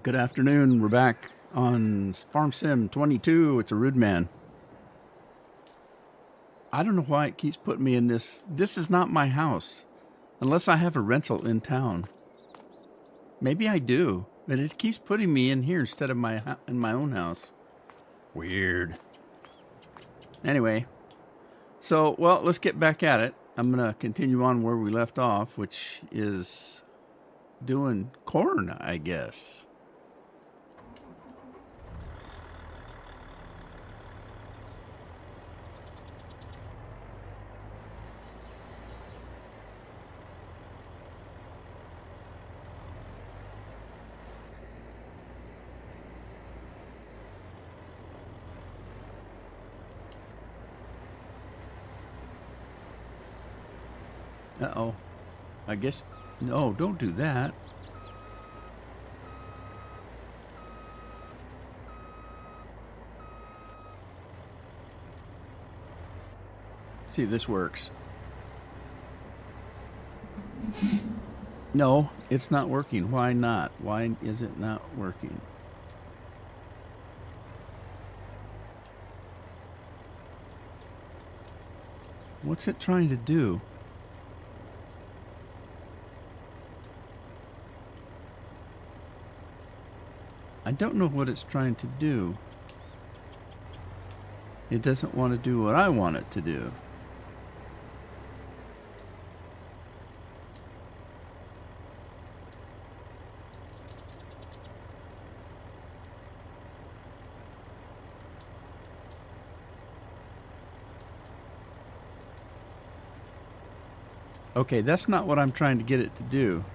Good afternoon. We're back on Farm Sim 22. It's a rude man. I don't know why it keeps putting me in this. This is not my house, unless I have a rental in town. Maybe I do, but it keeps putting me in here instead of in my own house. Weird. Anyway, so let's get back at it. I'm gonna continue on where we left off, which is doing corn, I guess. Uh-oh. I guess... No, don't do that. See if this works. No, it's not working. Why not? Why is it not working? What's it trying to do? I don't know what it's trying to do. It doesn't want to do what I want it to do. Okay, that's not what I'm trying to get it to do.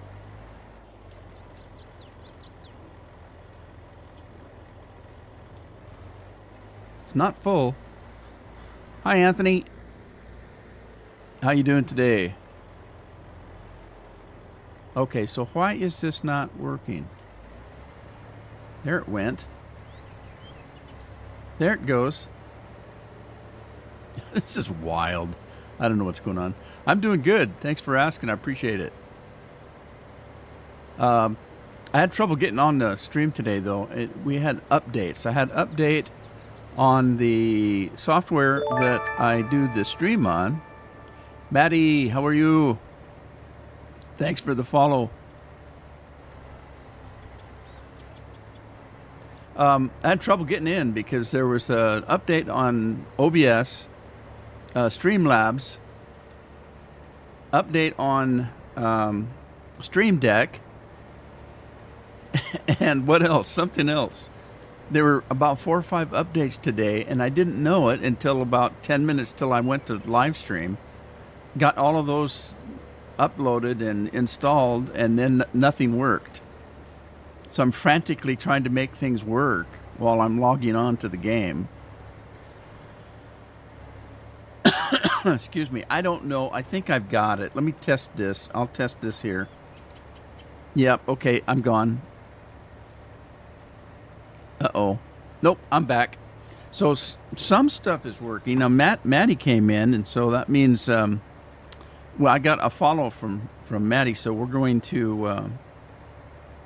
It's not full. Hi, Anthony. How you doing today? Okay, so why is this not working? There it went. There it goes. This is wild. I don't know what's going on. I'm doing good. Thanks for asking. I appreciate it. I had trouble getting on the stream today, though. We had updates. I had update on the software that I do the stream on. Maddie, how are you? Thanks for the follow. I had trouble getting in because there was an update on OBS, Streamlabs, update on Stream Deck, and what else? Something else. There were about 4 or 5 updates today, and I didn't know it until about 10 minutes till I went to the live stream. Got all of those uploaded and installed, and then nothing worked. So I'm frantically trying to make things work while I'm logging on to the game. Excuse me. I don't know. I think I've got it. Let me test this. I'll test this here. Yep. Okay. I'm gone. Uh-oh. Nope. I'm back. So some stuff is working. Now, Maddie came in, and so that means, well, I got a follow from Maddie, so we're going to,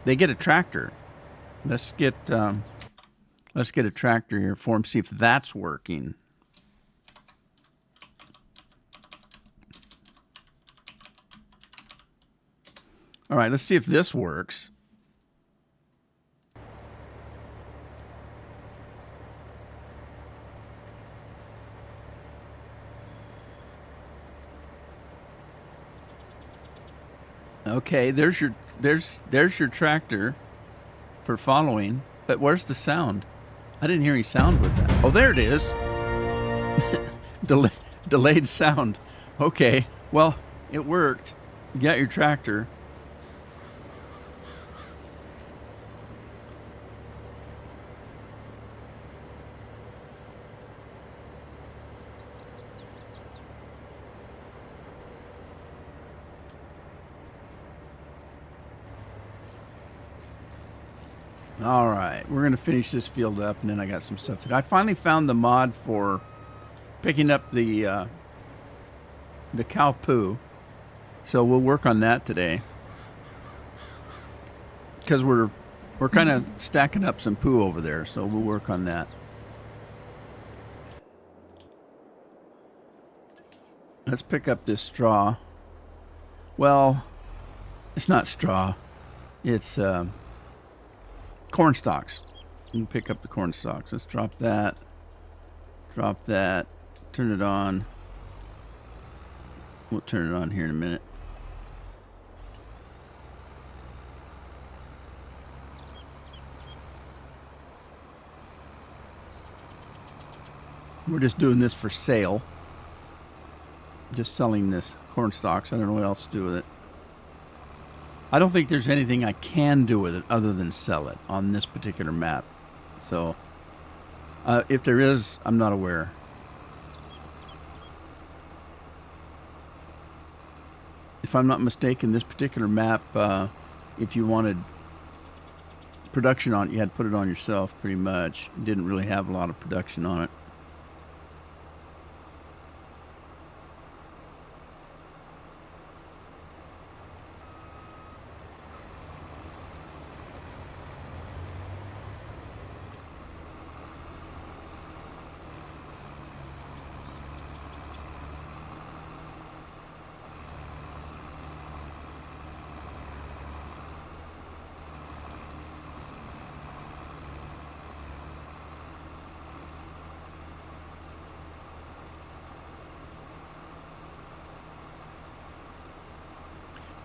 they get a tractor. Let's get a tractor here for him, see if that's working. All right, let's see if this works. Okay, there's your tractor for following, but where's the sound? I didn't hear any sound with that. Oh, there it is. Delayed sound. Okay, well, it worked. You got your tractor. All right, we're going to finish this field up, and then I got some stuff to do. I finally found the mod for picking up the cow poo, so we'll work on that today. Because we're We're kind of stacking up some poo over there, so we'll work on that. Let's pick up this straw. Well, it's not straw. It's corn stalks. You can pick up the corn stalks. Let's drop that. Drop that. Turn it on. We'll turn it on here in a minute. We're just doing this for sale. Just selling this corn stalks. I don't know what else to do with it. I don't think there's anything I can do with it other than sell it on this particular map. So, if there is, I'm not aware. If I'm not mistaken, this particular map, if you wanted production on it, you had to put it on yourself pretty much. It didn't really have a lot of production on it.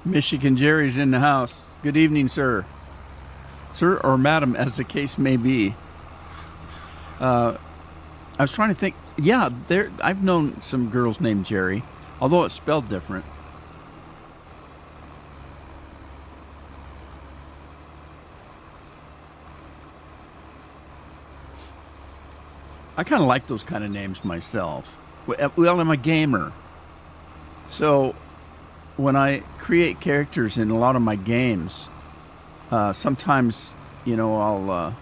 Michigan Jerry's in the house. Good evening, sir. Sir or madam, as the case may be. I was trying to think. Yeah, I've known some girls named Jerry, although it's spelled different. I kind of like those kind of names myself. Well, I'm a gamer. So when I create characters in a lot of my games, sometimes, I'll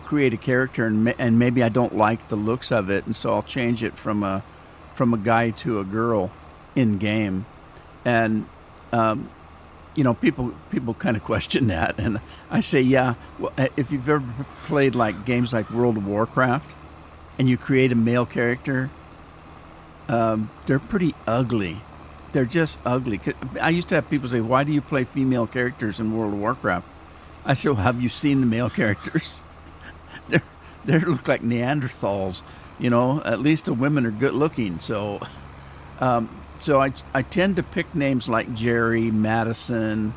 create a character and maybe I don't like the looks of it, and so I'll change it from a guy to a girl in game, and people kind of question that, and I say, yeah. Well, if you've ever played like games like World of Warcraft, and you create a male character, they're pretty ugly. They're just ugly. I used to have people say, why do you play female characters in World of Warcraft? I said, well, have you seen the male characters? They look like Neanderthals. At least the women are good looking. So I tend to pick names like Jerry, Madison,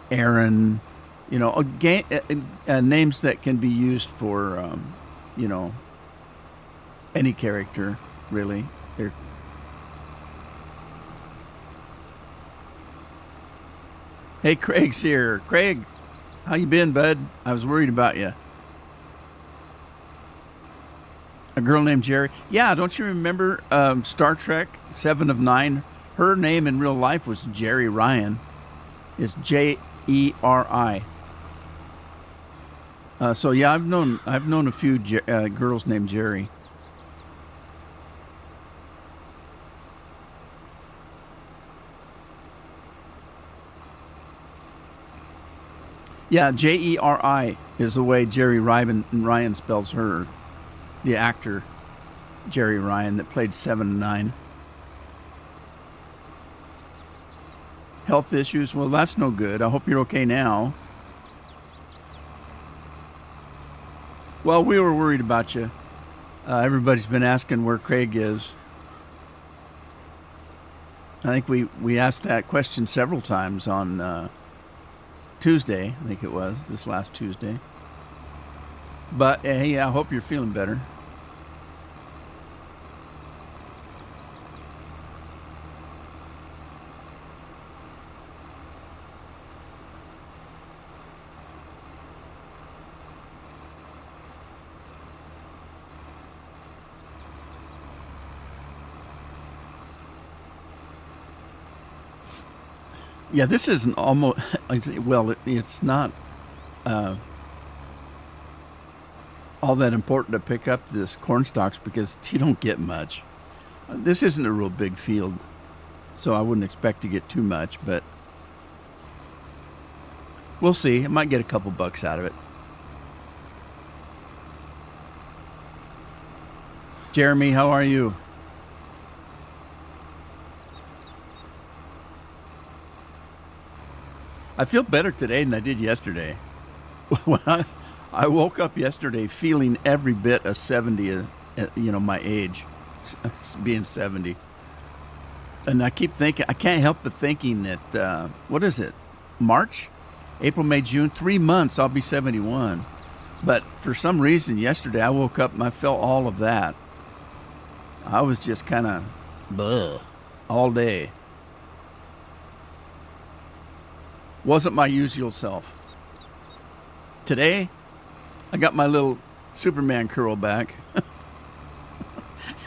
Aaron, names that can be used for, any character, really. Hey, Craig's here. Craig, how you been, bud? I was worried about you. A girl named Jerry. Yeah, don't you remember Star Trek 7 of 9? Her name in real life was Jerry Ryan. It's Jeri. So yeah, I've known a few girls named Jerry. Yeah, Jeri is the way Jerry Ryan spells her. The actor, Jerry Ryan, that played 7 and 9. Health issues? Well, that's no good. I hope you're okay now. Well, we were worried about you. Everybody's been asking where Craig is. I think we asked that question several times on Tuesday, I think it was, this last Tuesday. But hey, I hope you're feeling better. Yeah, this isn't almost, well, it's not all that important to pick up this corn stalks because you don't get much. This isn't a real big field, so I wouldn't expect to get too much, but We'll see. I might get a couple bucks out of it. Jeremy, how are you? I feel better today than I did yesterday. When I woke up yesterday feeling every bit of 70, my age, being 70. And I keep thinking, I can't help but thinking that, what is it, March? April, May, June, 3 months, I'll be 71. But for some reason, yesterday I woke up and I felt all of that. I was just kind of, bleh, all day. Wasn't my usual self. Today, I got my little Superman curl back.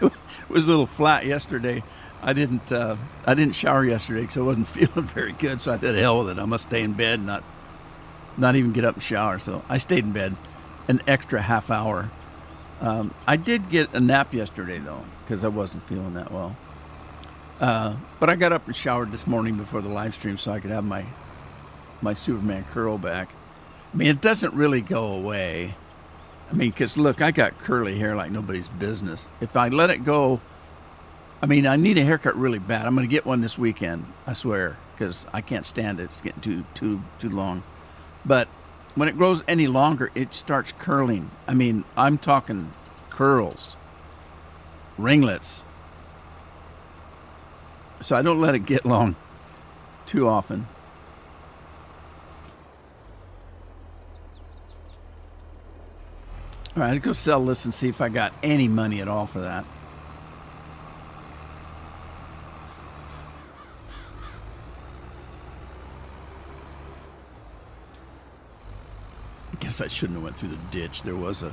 It was a little flat yesterday. I didn't shower yesterday because I wasn't feeling very good. So I thought, hell with it. I must stay in bed, and not even get up and shower. So I stayed in bed an extra half hour. I did get a nap yesterday though because I wasn't feeling that well. But I got up and showered this morning before the live stream so I could have my Superman curl back. I mean, it doesn't really go away. I mean, because look, I got curly hair like nobody's business. If I let it go, I mean, I need a haircut really bad. I'm going to get one this weekend, I swear, because I can't stand it. It's getting too long. But when it grows any longer, it starts curling. I mean, I'm talking curls, ringlets. So I don't let it get long too often. All right, I'll go sell this and see if I got any money at all for that. I guess I shouldn't have went through the ditch. There was a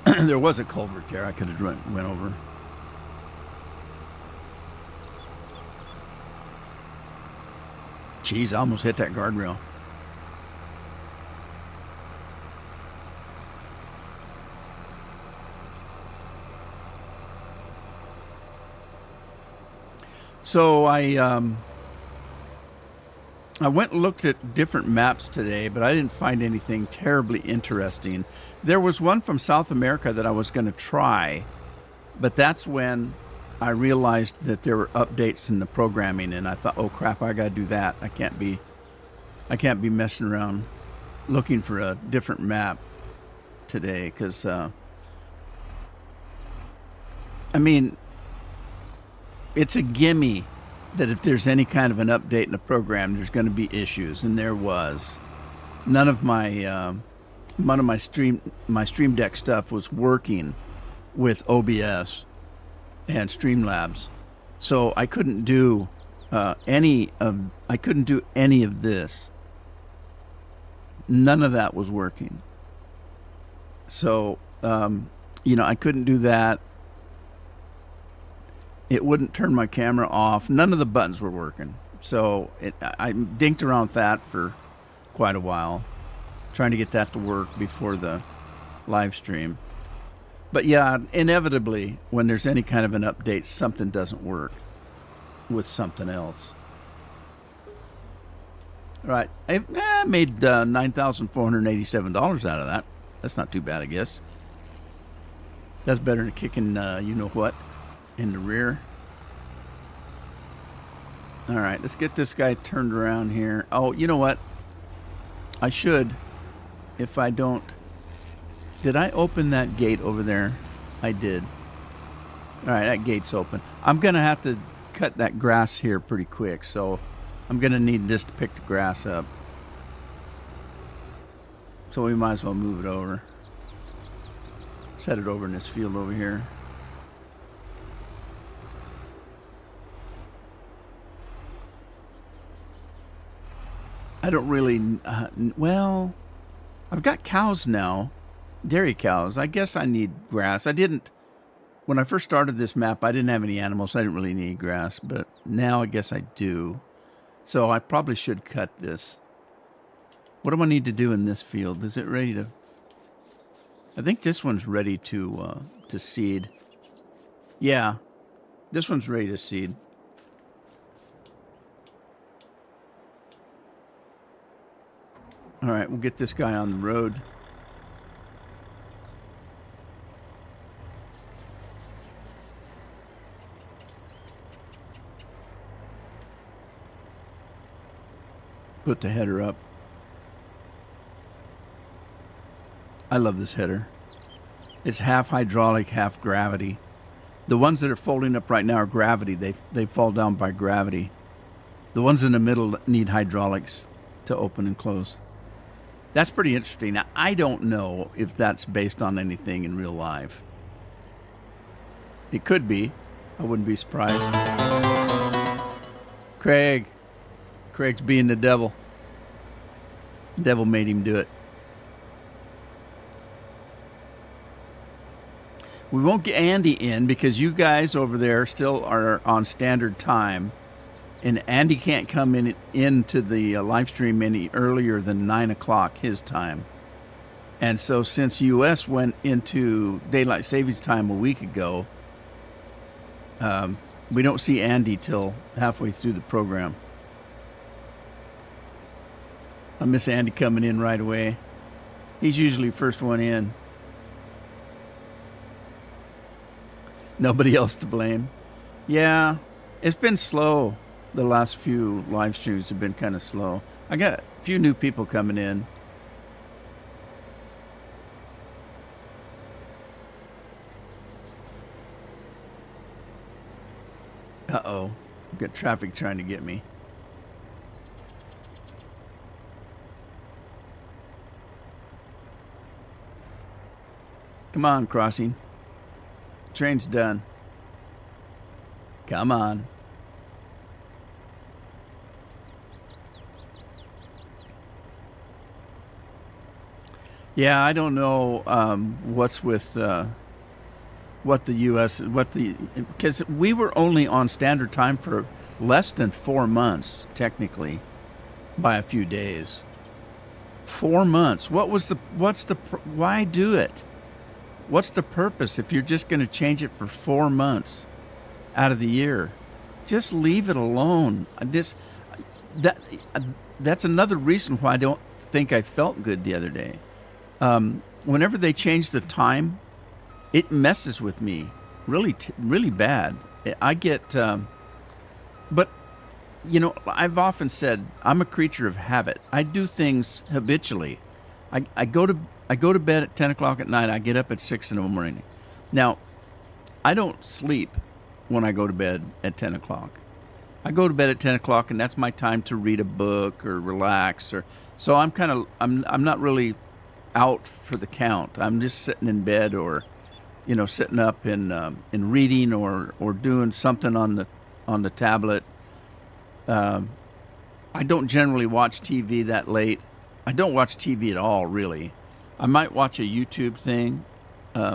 there was a culvert there. I could have went over. Jeez, I almost hit that guardrail. So I went and looked at different maps today, but I didn't find anything terribly interesting. There was one from South America that I was going to try, but that's when I realized that there were updates in the programming, and I thought, oh crap, I got to do that. I can't be messing around looking for a different map today because, I mean, it's a gimme that if there's any kind of an update in the program, there's going to be issues, and there was. None of my Stream Deck stuff was working with OBS and Streamlabs, so I couldn't do any of this. None of that was working. So I couldn't do that. It wouldn't turn my camera off. None of the buttons were working. So I dinked around with that for quite a while, trying to get that to work before the live stream. But yeah, inevitably, when there's any kind of an update, something doesn't work with something else. All right, I made $9,487 out of that. That's not too bad, I guess. That's better than kicking you-know-what in the rear. All right, let's get this guy turned around here. Oh, you know what? I should, if I don't. Did I open that gate over there? I did. All right, that gate's open. I'm going to have to cut that grass here pretty quick, so I'm going to need this to pick the grass up. So we might as well move it over. Set it over in this field over here. I don't really, well, I've got cows now, dairy cows. I guess I need grass. When I first started this map, I didn't have any animals, so I didn't really need grass, but now I guess I do. So I probably should cut this. What do I need to do in this field? Is it ready to, I think this one's ready to seed. Yeah, this one's ready to seed. All right, we'll get this guy on the road. Put the header up. I love this header. It's half hydraulic, half gravity. The ones that are folding up right now are gravity. They fall down by gravity. The ones in the middle need hydraulics to open and close. That's pretty interesting. Now, I don't know if that's based on anything in real life. It could be. I wouldn't be surprised. Craig's being the devil. The devil made him do it. We won't get Andy in because you guys over there still are on standard time. And Andy can't come into the live stream any earlier than 9 o'clock his time. And so since U.S. went into daylight savings time a week ago, we don't see Andy till halfway through the program. I miss Andy coming in right away. He's usually first one in. Nobody else to blame. Yeah, it's been slow. The last few live streams have been kind of slow. I got a few new people coming in. Uh-oh. Got traffic trying to get me. Come on, crossing. Train's done. Come on. Yeah, I don't know what's with what the U.S. because we were only on standard time for less than 4 months, technically, by a few days. 4 months. Why do it? What's the purpose if you're just going to change it for 4 months out of the year? Just leave it alone. That's another reason why I don't think I felt good the other day. Whenever they change the time, it messes with me really bad. I get, but you know, I've often said I'm a creature of habit. I do things habitually. I go to bed at 10 o'clock at night. I get up at 6 in the morning. Now, I don't sleep when I go to bed at 10 o'clock. I go to bed at 10 o'clock, and that's my time to read a book or relax. So I'm not really out for the count. I'm just sitting in bed or, you know, sitting up and reading or doing something on the tablet. I don't generally watch TV that late. I don't watch TV at all, really. I might watch a YouTube thing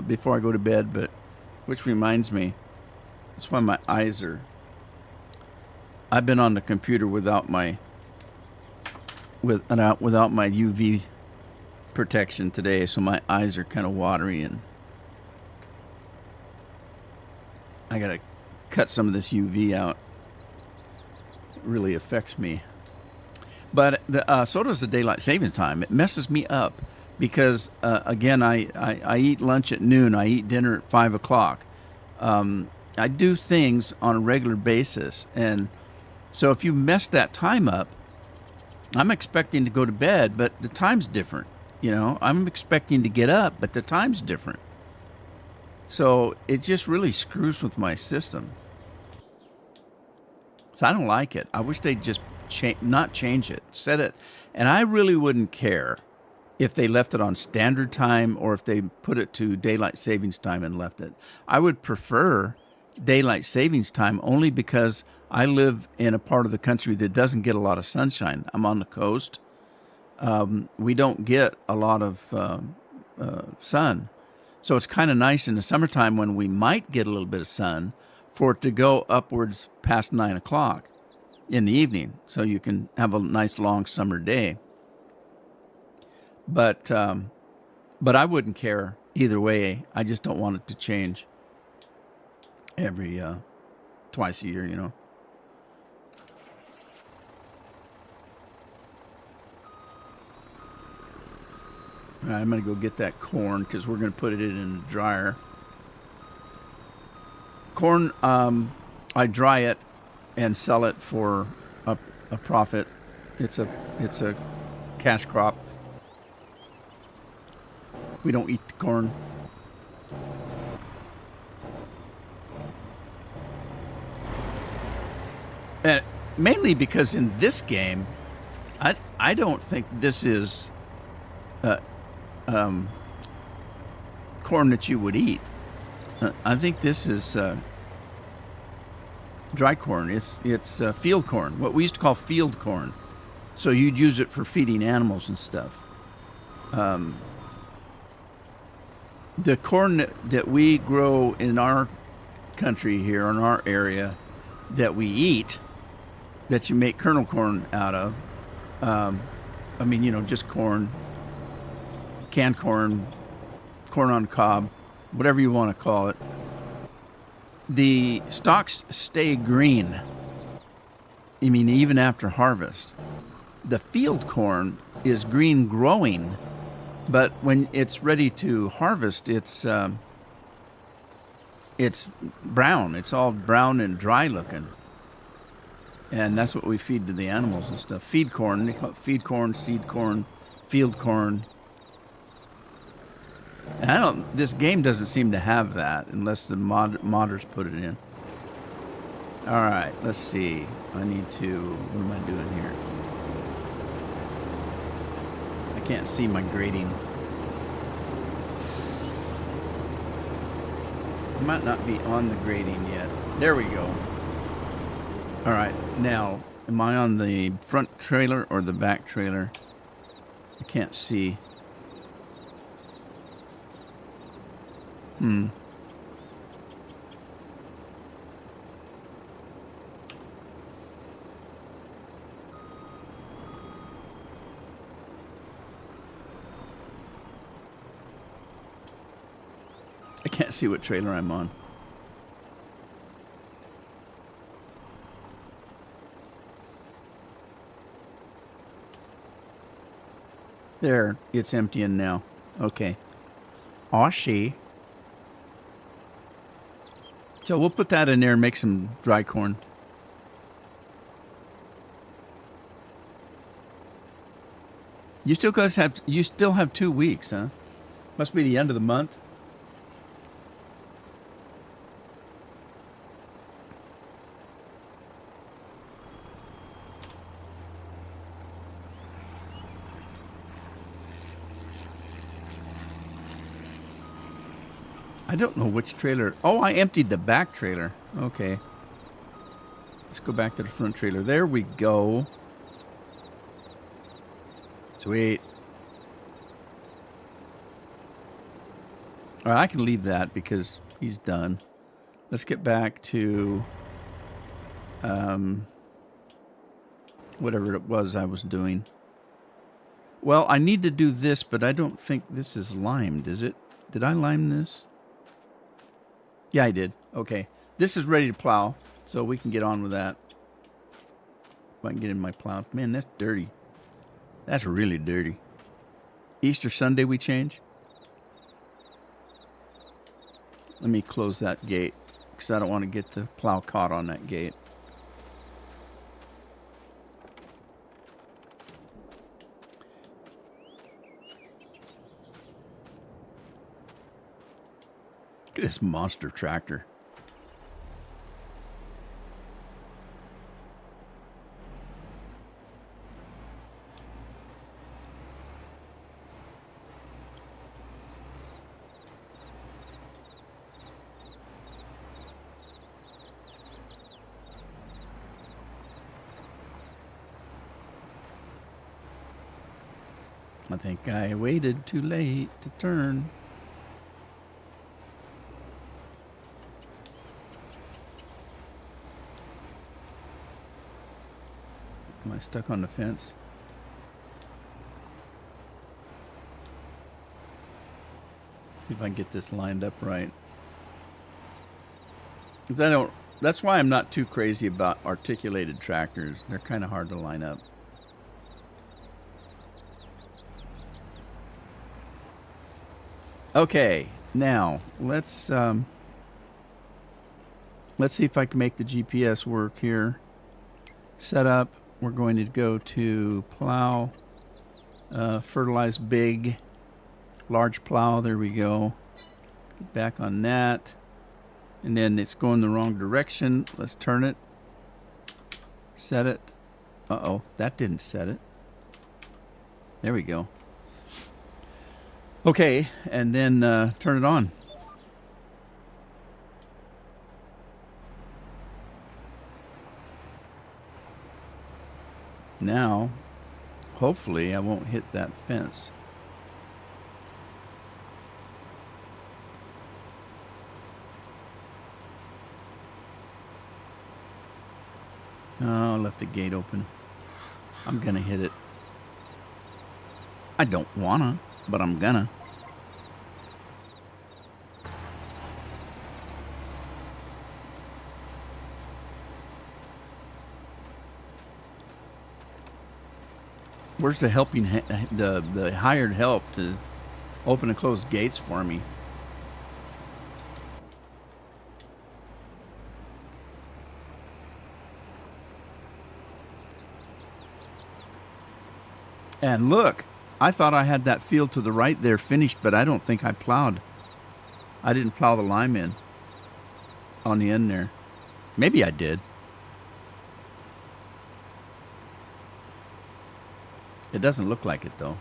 before I go to bed, which reminds me, that's why my eyes are. I've been on the computer without my UV protection today, so my eyes are kind of watery, and I gotta cut some of this UV out. It really affects me. But so does the daylight savings time. It messes me up because, again, I eat lunch at noon. I eat dinner at 5 o'clock. I do things on a regular basis. And so if you mess that time up, I'm expecting to go to bed, but the time's different. You know, I'm expecting to get up, but the time's different. So it just really screws with my system. So I don't like it. I wish they'd just not change it, set it. And I really wouldn't care if they left it on standard time or if they put it to daylight savings time and left it. I would prefer daylight savings time only because I live in a part of the country that doesn't get a lot of sunshine. I'm on the coast. We don't get a lot of sun. So it's kind of nice in the summertime when we might get a little bit of sun for it to go upwards past 9 o'clock in the evening, so you can have a nice long summer day. But I wouldn't care either way. I just don't want it to change every twice a year, you know. All right, I'm going to go get that corn because we're going to put it in the dryer. Corn, I dry it and sell it for a profit. It's a cash crop. We don't eat the corn. And mainly because in this game, I don't think this is corn that you would eat. I think this is dry corn. It's field corn, what we used to call field corn. So you'd use it for feeding animals and stuff. The corn that we grow in our country here, in our area, that we eat, that you make kernel corn out of, I mean, you know, just corn, canned corn, corn on cob, whatever you want to call it. The stalks stay green. I mean, even after harvest. The field corn is green growing, but when it's ready to harvest, it's brown. It's all brown and dry looking. And that's what we feed to the animals and stuff. Feed corn. They call it feed corn, seed corn, field corn. And this game doesn't seem to have that unless the modders put it in. All right, let's see. What am I doing here? I can't see my grading. I might not be on the grading yet. There we go. All right, now, am I on the front trailer or the back trailer? I can't see. I can't see what trailer I'm on. There, it's emptying now. Okay. I see. So we'll put that in there and make some dry corn. You still have 2 weeks, huh? Must be the end of the month. I don't know which trailer. Oh, I emptied the back trailer. Okay. Let's go back to the front trailer. There we go. Sweet. All right, I can leave that because he's done. Let's get back to whatever it was I was doing. Well, I need to do this, but I don't think this is limed, is it? Did I lime this? Yeah, I did. Okay. This is ready to plow, so we can get on with that. If I can get in my plow. Man, that's dirty. That's really dirty. Easter Sunday we change? Let me close that gate, because I don't want to get the plow caught on that gate. Look at this monster tractor. I think I waited too late to turn. Am I stuck on the fence? See if I can get this lined up right. 'Cause that's why I'm not too crazy about articulated tractors. They're kind of hard to line up. Okay, now let's see if I can make the GPS work here. Setup. We're going to go to plow, fertilize big, large plow. There we go. Get back on that. And then it's going the wrong direction. Let's turn it. Set it. Uh-oh, that didn't set it. There we go. Okay, and then turn it on. Now, hopefully I won't hit that fence. Oh, I left the gate open. I'm gonna hit it. I don't wanna, but I'm gonna. Where's the the hired help to open and close gates for me? And look, I thought I had that field to the right there finished, but I don't think I plowed. I didn't plow the lime in on the end there. Maybe I did. It doesn't look like it though.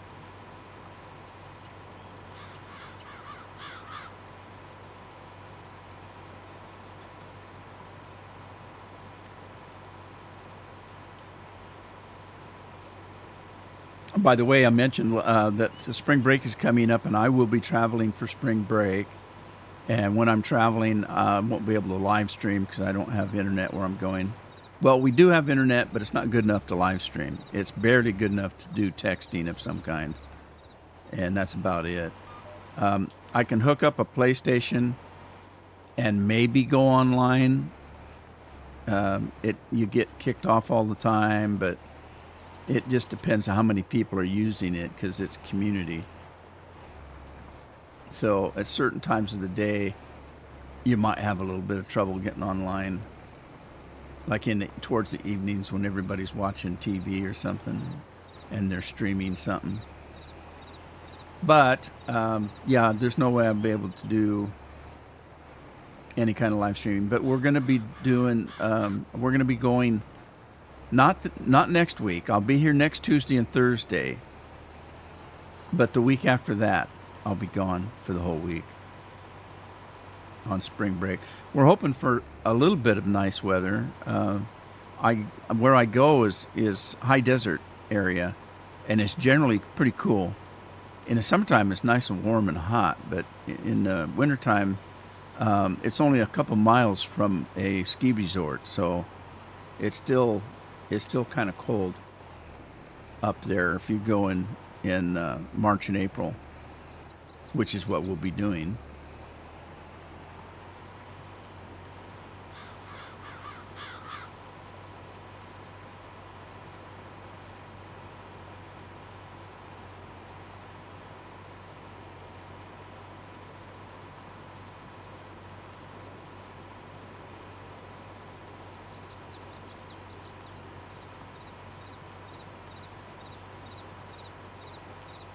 By the way, I mentioned that spring break is coming up, and I will be traveling for spring break. And when I'm traveling, I won't be able to live stream because I don't have internet where I'm going. Well, we do have internet, but it's not good enough to live stream. It's barely good enough to do texting of some kind, and that's about it. I can hook up a PlayStation and maybe go online. You get kicked off all the time, but it just depends on how many people are using it because it's community. So at certain times of the day, you might have a little bit of trouble getting online, like towards the evenings when everybody's watching TV or something and they're streaming something. But yeah, there's no way I'll be able to do any kind of live streaming. But we're going to be doing, we're going to be going, not next week. I'll be here next Tuesday and Thursday. But the week after that, I'll be gone for the whole week on spring break. We're hoping for a little bit of nice weather. Where I go is high desert area, and it's generally pretty cool. In the summertime, it's nice and warm and hot, but in the wintertime, it's only a couple miles from a ski resort, so it's still kind of cold up there if you go in March and April, which is what we'll be doing.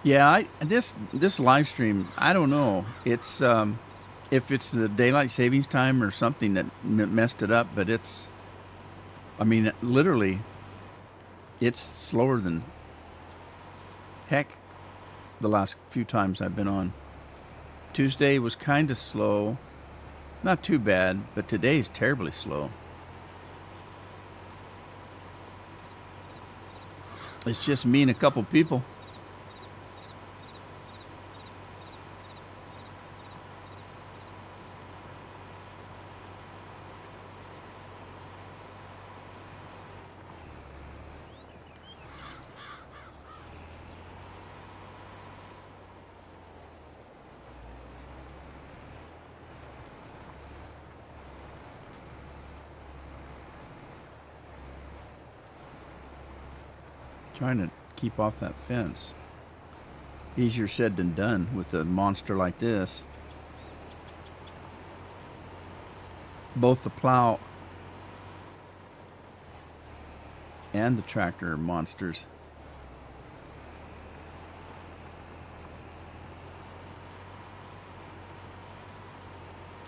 Yeah, this live stream, I don't know. It's if it's the daylight savings time or something that messed it up, but I mean, literally, it's slower than heck the last few times I've been on. Tuesday was kind of slow, not too bad, but today's terribly slow. It's just me and a couple people. Trying to keep off that fence. Easier said than done with a monster like this. Both the plow and the tractor are monsters.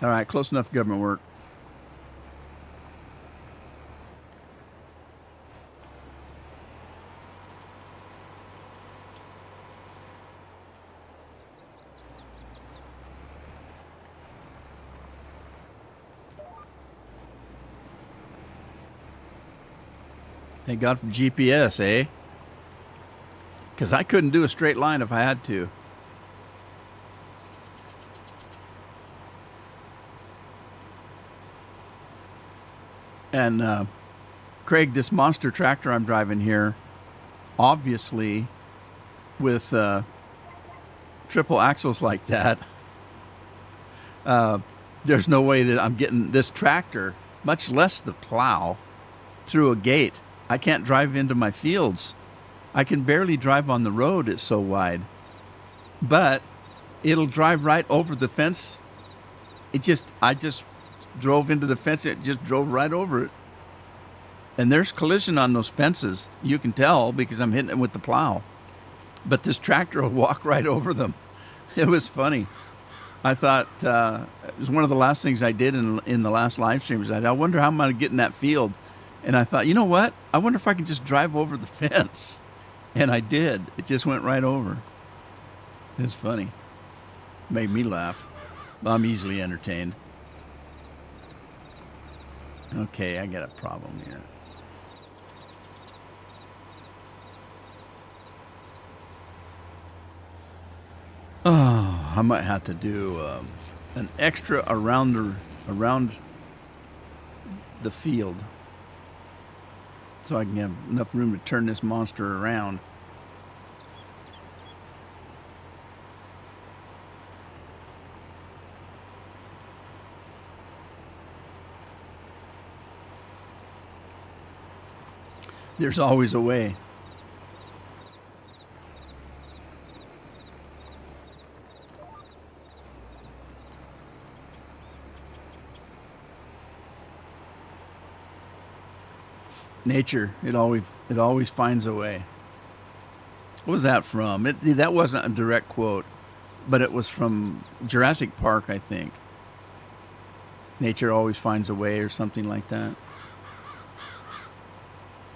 All right, close enough government work. Thank God for GPS, eh? Because I couldn't do a straight line if I had to. And Craig, this monster tractor I'm driving here, obviously, with triple axles like that, there's no way that I'm getting this tractor, much less the plow, through a gate. I can't drive into my fields. I can barely drive on the road. It's so wide. But it'll drive right over the fence. I just drove into the fence. It just drove right over it. And there's collision on those fences. You can tell because I'm hitting it with the plow. But this tractor will walk right over them. It was funny. I thought it was one of the last things I did in the last live stream. Was I wonder how I'm going to get in that field. And I thought, you know what? I wonder if I can just drive over the fence. And I did. It just went right over. It was funny. Made me laugh. I'm easily entertained. Okay, I got a problem here. Oh, I might have to do an extra around the field, so I can have enough room to turn this monster around. There's always a way. Nature, it always finds a way. What was that from? That wasn't a direct quote, but it was from Jurassic Park, I think. Nature always finds a way, or something like that.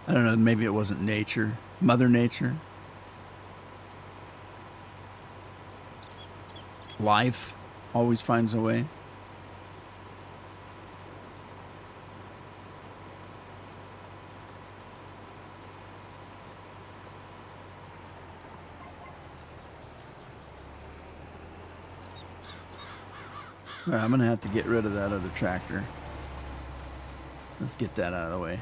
I don't know, maybe it wasn't nature. Mother Nature. Life always finds a way. All right, I'm going to have to get rid of that other tractor. Let's get that out of the way.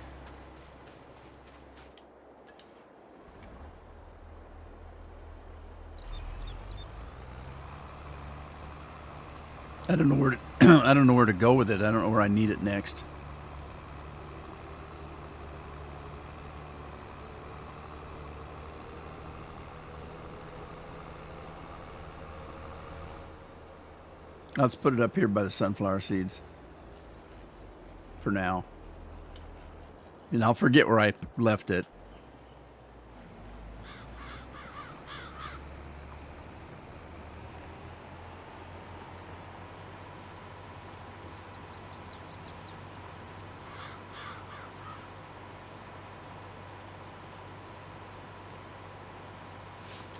I don't know where to I don't know where to go with it. I don't know where I need it next. Let's put it up here by the sunflower seeds for now. And I'll forget where I left it.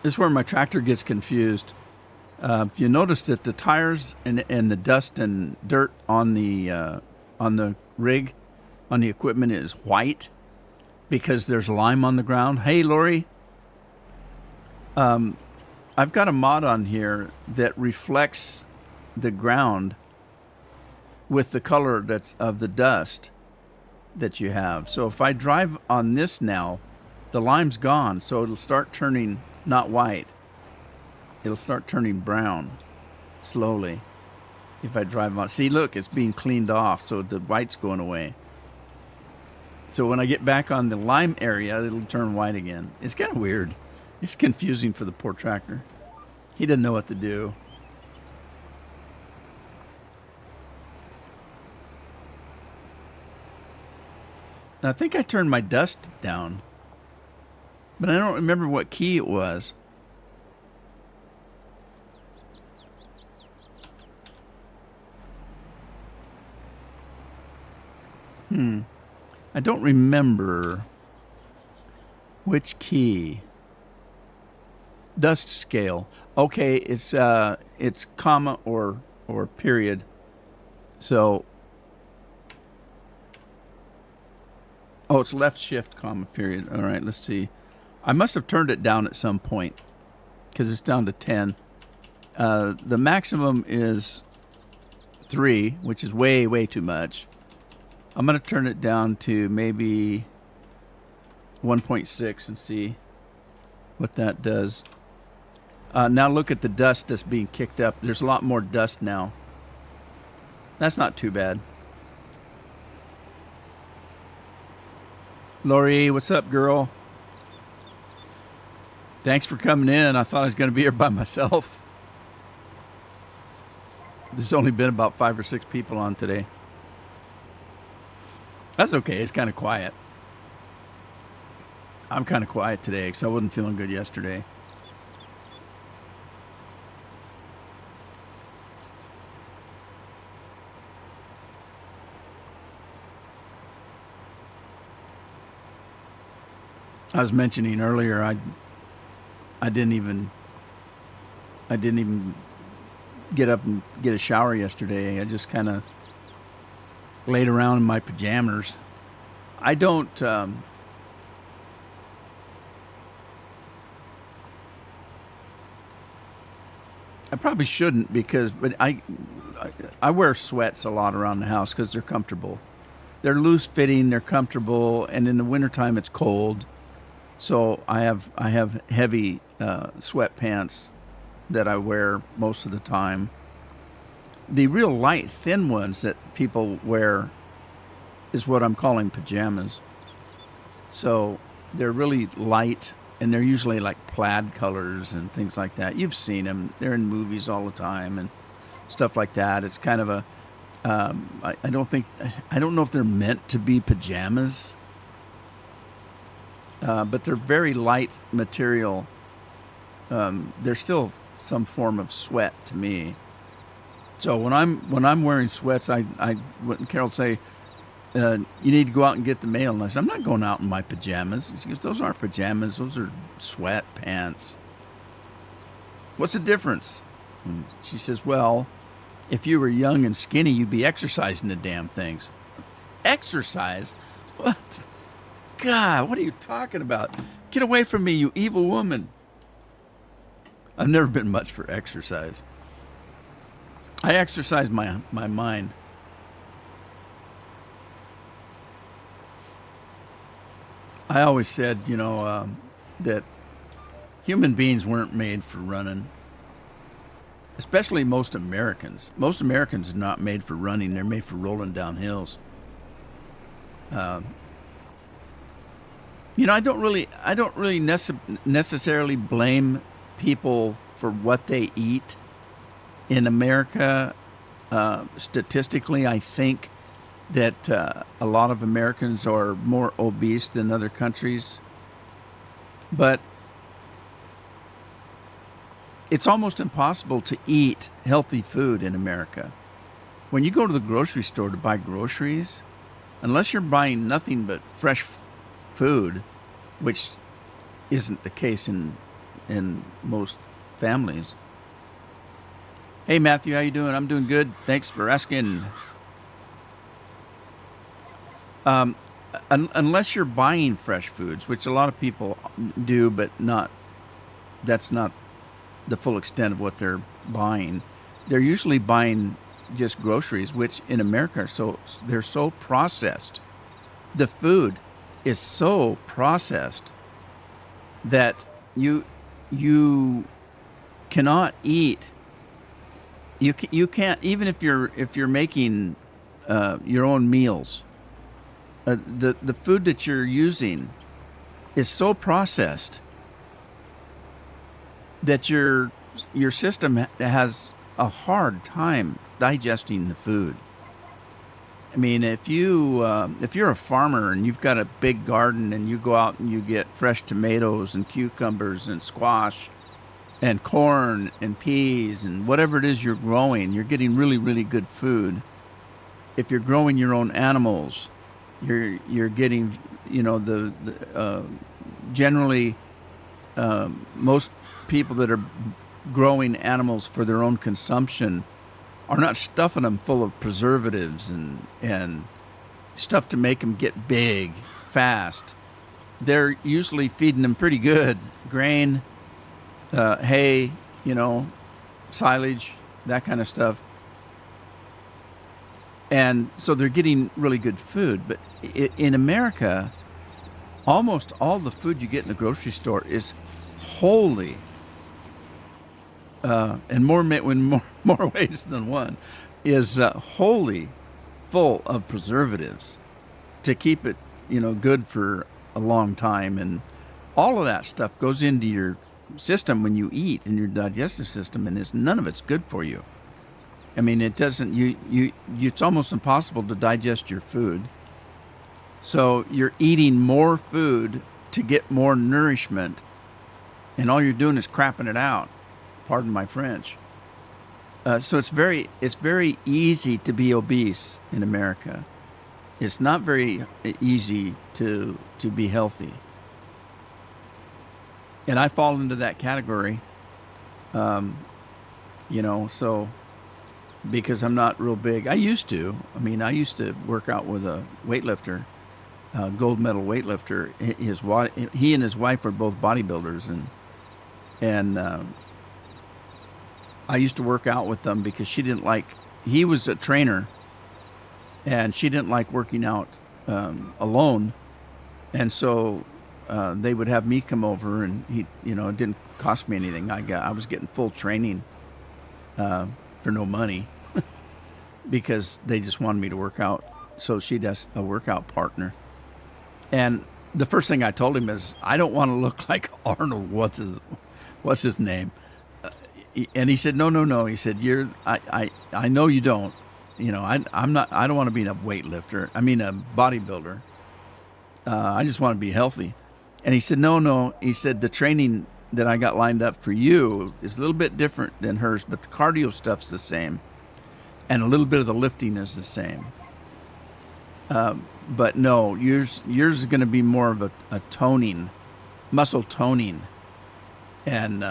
This is where my tractor gets confused. If you noticed that the tires and the dust and dirt on the rig, on the equipment is white because there's lime on the ground. Hey, Lori. I've got a mod on here that reflects the ground with the color that's of the dust that you have. So if I drive on this now, the lime's gone, so it'll start turning not white. It'll start turning brown slowly if I drive on. See, look, it's being cleaned off, so the white's going away. So when I get back on the lime area, it'll turn white again. It's kind of weird. It's confusing for the poor tractor. He didn't know what to do. I think I turned my dust down, but I don't remember what key it was. I don't remember which key. Dust scale. Okay, it's comma or period. So it's left shift comma period. All right, let's see. I must have turned it down at some point because it's down to 10. The maximum is 3, which is way too much. I'm going to turn it down to maybe 1.6 and see what that does. Now look at the dust that's being kicked up. There's a lot more dust now. That's not too bad. Lori, what's up, girl? Thanks for coming in. I thought I was going to be here by myself. There's only been about 5 or 6 people on today. That's okay. It's kind of quiet. I'm kind of quiet today because I wasn't feeling good yesterday. I was mentioning earlier, I didn't even get up and get a shower yesterday. I just kind of laid around in my pajamas. I don't. I probably shouldn't but I wear sweats a lot around the house because they're comfortable. They're loose fitting. They're comfortable, and in the wintertime it's cold. So I have heavy sweatpants that I wear most of the time. The real light, thin ones that people wear is what I'm calling pajamas. So they're really light, and they're usually like plaid colors and things like that. You've seen them. They're in movies all the time and stuff like that. It's kind of a, I don't know if they're meant to be pajamas, but they're very light material. They're still some form of sweat to me. So when I'm wearing sweats, when Carol say, you need to go out and get the mail, and I said, I'm not going out in my pajamas. She goes, those aren't pajamas, those are sweat pants. What's the difference? And she says, well, if you were young and skinny, you'd be exercising the damn things. Exercise? What? God, what are you talking about? Get away from me, you evil woman. I've never been much for exercise. I exercise my mind. I always said, that human beings weren't made for running. Especially most Americans. Most Americans are not made for running. They're made for rolling down hills. I don't really necessarily blame people for what they eat. In America, statistically, I think that a lot of Americans are more obese than other countries. But it's almost impossible to eat healthy food in America. When you go to the grocery store to buy groceries, unless you're buying nothing but fresh food, which isn't the case in most families. Hey, Matthew, how you doing? I'm doing good. Thanks for asking. Unless you're buying fresh foods, which a lot of people do, but that's not the full extent of what they're buying. They're usually buying just groceries, which in America they're so processed. The food is so processed that you cannot eat. You can't, even if you're making your own meals. The food that you're using is so processed that you're your system has a hard time digesting the food. I mean, if you're a farmer and you've got a big garden and you go out and you get fresh tomatoes and cucumbers and squash and corn and peas and whatever it is you're growing, you're getting really, really good food. If you're growing your own animals, you're getting, generally most people that are growing animals for their own consumption are not stuffing them full of preservatives and stuff to make them get big fast. They're usually feeding them pretty good grain, hay, silage, that kind of stuff. And so they're getting really good food. But in America, almost all the food you get in the grocery store is wholly, and more ways than one, is wholly full of preservatives to keep it, good for a long time. And all of that stuff goes into your system when you eat, in your digestive system, and none of it's good for you. I mean, it doesn't. It's almost impossible to digest your food. So you're eating more food to get more nourishment, and all you're doing is crapping it out. Pardon my French. So it's very easy to be obese in America. It's not very easy to be healthy, and I fall into that category. So. Because I'm not real big. I used to work out with a weightlifter, gold medal weightlifter. He and his wife were both bodybuilders, and I used to work out with them because he was a trainer, and she didn't like working out alone, and so they would have me come over, and it didn't cost me anything. I was getting full training for no money. Because they just wanted me to work out. So she does a workout partner. And the first thing I told him is, I don't want to look like Arnold. What's his name? And he said, no. He said, I know you don't. I'm not. I don't want to be a weightlifter. I mean, a bodybuilder. I just want to be healthy. And he said, no. He said, the training that I got lined up for you is a little bit different than hers, but the cardio stuff's the same. And a little bit of the lifting is the same. But no, yours is going to be more of a toning, muscle toning, and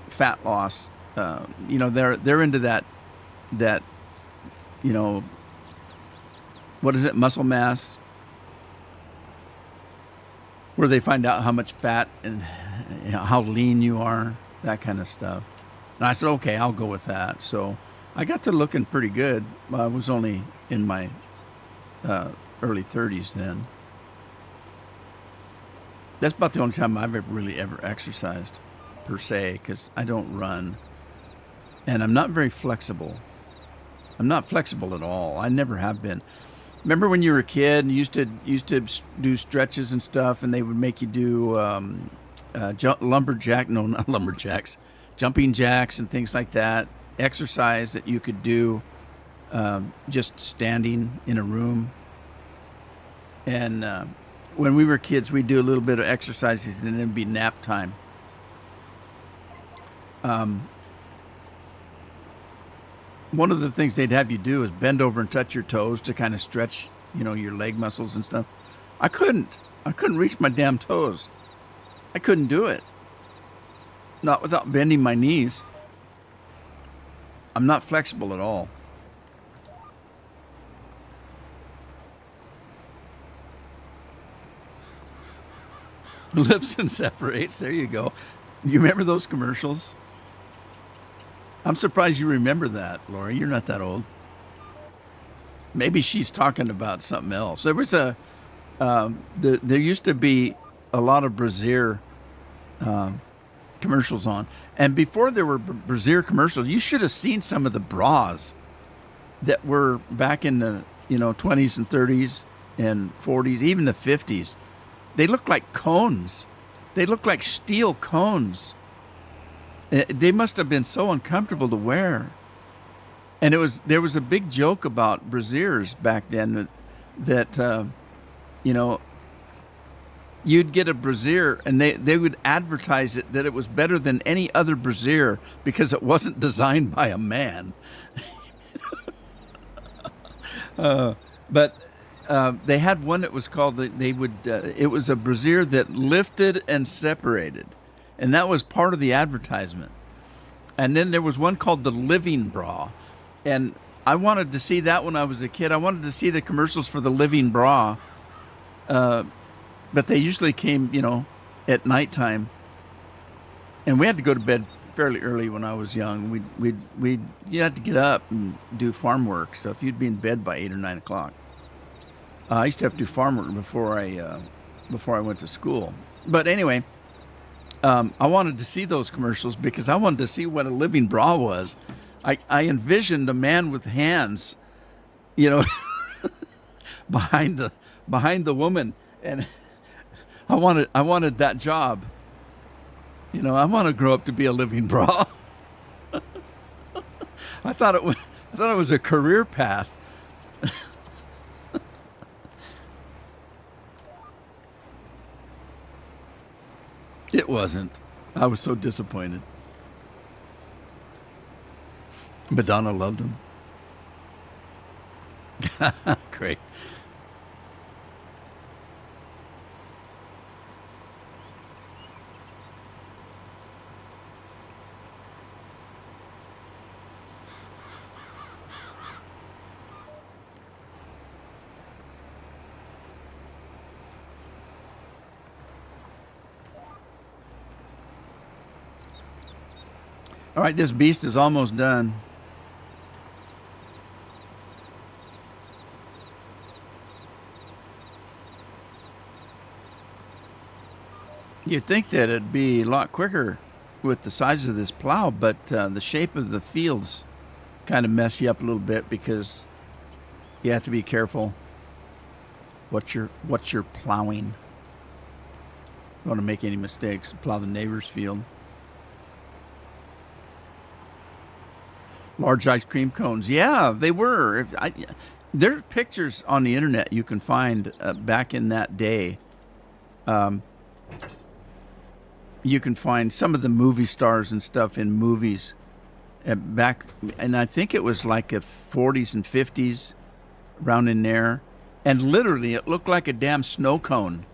fat loss. They're into that what is it, muscle mass, where they find out how much fat and how lean you are, that kind of stuff. And I said, okay, I'll go with that. So I got to looking pretty good. I was only in my early 30s then. That's about the only time I've ever exercised, per se, because I don't run. And I'm not very flexible. I'm not flexible at all. I never have been. Remember when you were a kid and you used to do stretches and stuff, and they would make you do not lumberjacks. Jumping jacks and things like that, exercise that you could do just standing in a room. And when we were kids, we'd do a little bit of exercises, and then it'd be nap time. One of the things they'd have you do is bend over and touch your toes to kind of stretch, your leg muscles and stuff. I couldn't reach my damn toes. I couldn't do it. Not without bending my knees. I'm not flexible at all. Lifts and separates. There you go. You remember those commercials? I'm surprised you remember that, Lori. You're not that old. Maybe she's talking about something else. There was there used to be a lot of brassiere commercials on, and before there were brassiere commercials, you should have seen some of the bras that were back in the 20s and 30s and 40s, even the 50s. They looked like cones. They look like steel cones. They must have been so uncomfortable to wear. And there was a big joke about brasiers back then that you know, you'd get a brassiere and they would advertise it that it was better than any other brassiere because it wasn't designed by a man. But they had one that was called, it was a brassiere that lifted and separated. And that was part of the advertisement. And then there was one called the Living Bra. And I wanted to see that when I was a kid. I wanted to see the commercials for the Living Bra. But they usually came, at nighttime. And we had to go to bed fairly early when I was young. You had to get up and do farm work. So if you'd be in bed by 8 or 9 o'clock. I used to have to do farm work before I went to school. But anyway, I wanted to see those commercials because I wanted to see what a living bra was. I envisioned a man with hands, behind the woman, and I wanted that job. I want to grow up to be a living bra. I thought it was a career path. It wasn't. I was so disappointed. Madonna loved him. Great. All right, this beast is almost done. You'd think that it'd be a lot quicker with the size of this plow, but the shape of the fields kind of mess you up a little bit because you have to be careful what you're plowing. Don't want to make any mistakes. Plow the neighbor's field. Large ice cream cones. Yeah, they were. There are pictures on the internet you can find back in that day. You can find some of the movie stars and stuff in movies back, and I think it was like the 40s and 50s, around in there. And literally, it looked like a damn snow cone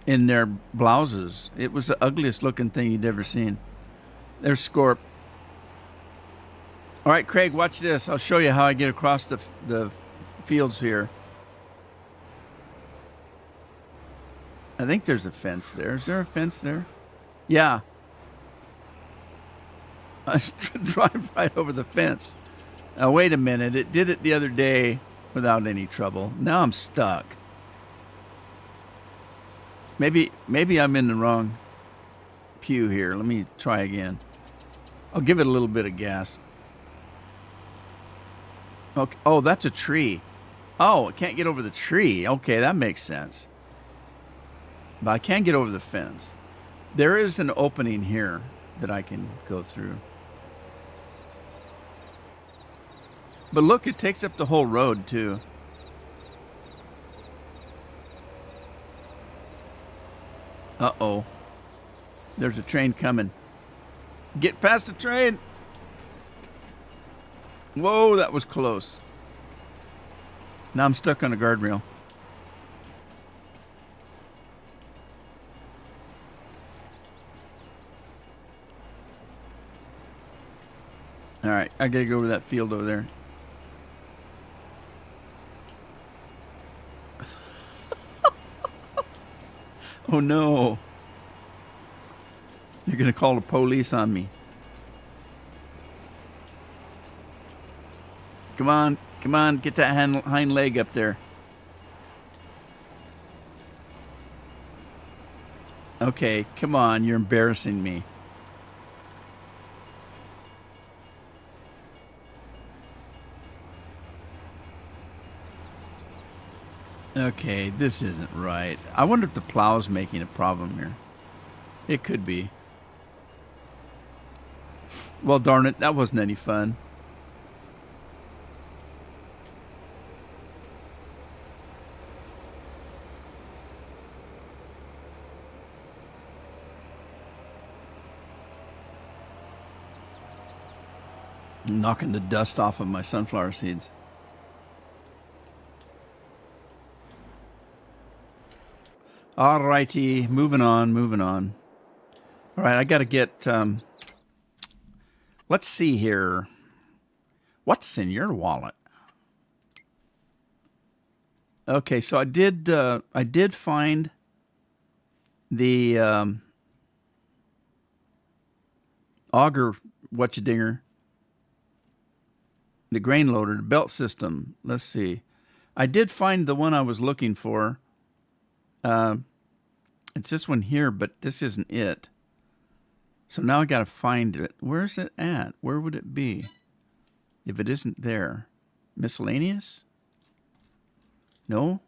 in their blouses. It was the ugliest looking thing you'd ever seen. There's Scorp. All right, Craig, watch this. I'll show you how I get across the fields here. I think there's a fence there. Is there a fence there? Yeah. I drive right over the fence. Now, wait a minute. It did it the other day without any trouble. Now I'm stuck. Maybe I'm in the wrong pew here. Let me try again. I'll give it a little bit of gas. Okay. Oh, that's a tree. Oh, I can't get over the tree. Okay, that makes sense. But I can get over the fence. There is an opening here that I can go through. But look, it takes up the whole road, too. Uh-oh. There's a train coming. Get past the train. Whoa, that was close. Now I'm stuck on a guardrail. All right, I gotta go over that field over there. Oh no. They're gonna call the police on me. Come on, get that hind leg up there. Okay, come on, you're embarrassing me. Okay, this isn't right. I wonder if the plow's making a problem here. It could be. Well, darn it, that wasn't any fun. Knocking the dust off of my sunflower seeds. All righty, moving on. All right, I got to get. Let's see here. What's in your wallet? Okay, so I did find the auger whatcha-dinger, the grain loader, the belt system. Let's see. I did find the one I was looking for. It's this one here, but this isn't it. So now I got to find it. Where's it at? Where would it be? If it isn't there. Miscellaneous? No?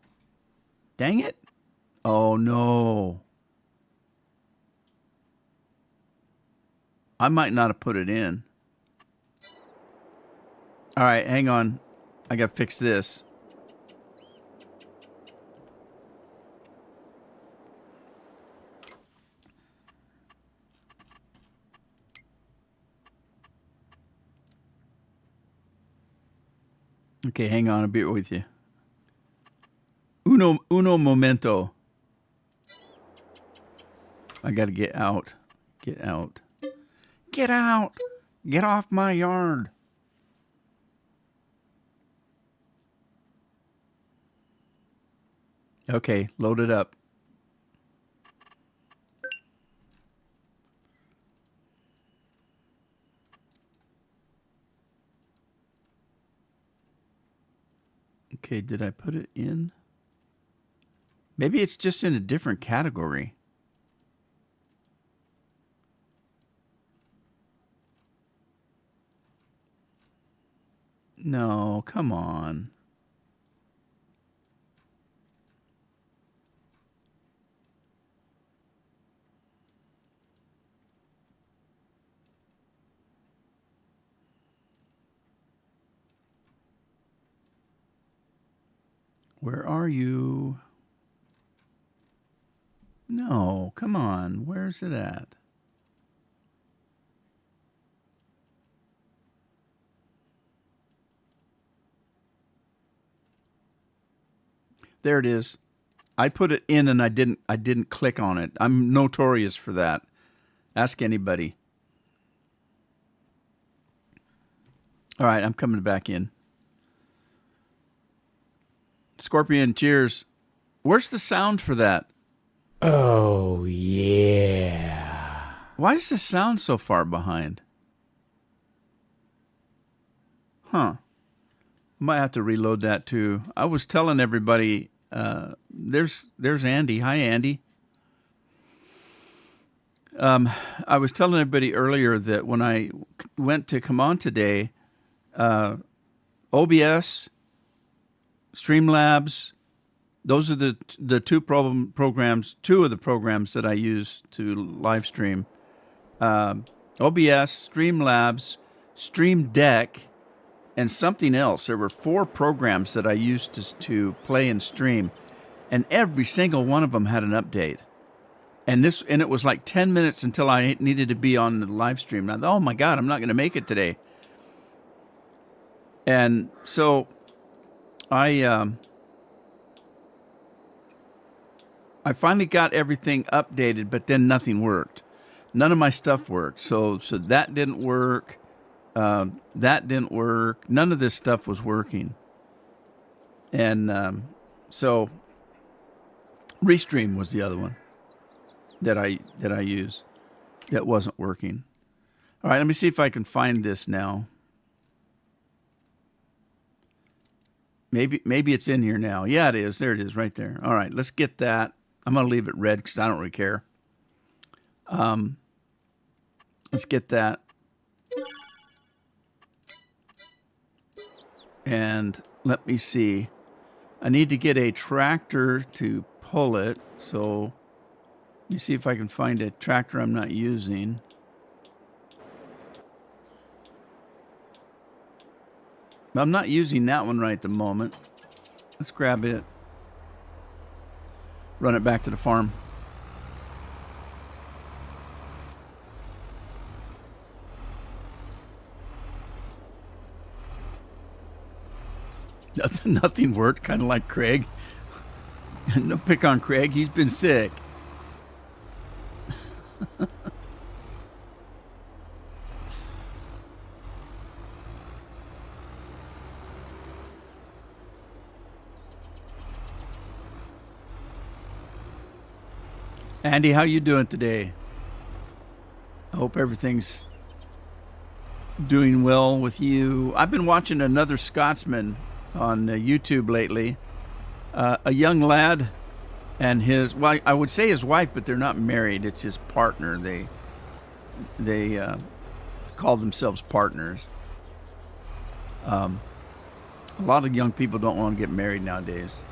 Dang it. Oh, no. I might not have put it in. All right, hang on. I got to fix this. Okay, hang on. I'll be with you. Uno momento. I got to get out. Get out. Get out. Get off my yard. Okay, load it up. Okay, did I put it in? Maybe it's just in a different category. No, come on. Where are you? No, come on. Where's it at? There it is. I put it in and I didn't click on it. I'm notorious for that. Ask anybody. All right, I'm coming back in. Scorpion, cheers. Where's the sound for that? Oh, yeah. Why is the sound so far behind? Huh. I might have to reload that too. I was telling everybody, there's Andy. Hi, Andy. I was telling everybody earlier that when I went to come on today, OBS, Streamlabs, those are the two programs, two of the programs that I use to live stream. OBS, Streamlabs, Stream Deck, and something else. There were 4 programs that I used to play and stream, and every single one of them had an update. And it was like 10 minutes until I needed to be on the live stream. And I thought, oh my God, I'm not going to make it today. And so I finally got everything updated, but then nothing worked. None of my stuff worked. So that didn't work. That didn't work. None of this stuff was working. And so Restream was the other one that I use that wasn't working. All right, let me see if I can find this now. Maybe it's in here now. Yeah, it is. There it is, right there. All right, let's get that. I'm going to leave it red because I don't really care. Let's get that. And let me see. I need to get a tractor to pull it. So You see if I can find a tractor I'm not using. I'm not using that one right at the moment. Let's grab it. Run it back to the farm. Nothing worked, kind of like Craig. No pick on Craig. He's been sick. Andy, how you doing today? I hope everything's doing well with you. I've been watching another Scotsman on YouTube lately. A young lad and his, well, I would say his wife, but they're not married. It's his partner. They call themselves partners. A lot of young people don't want to get married nowadays.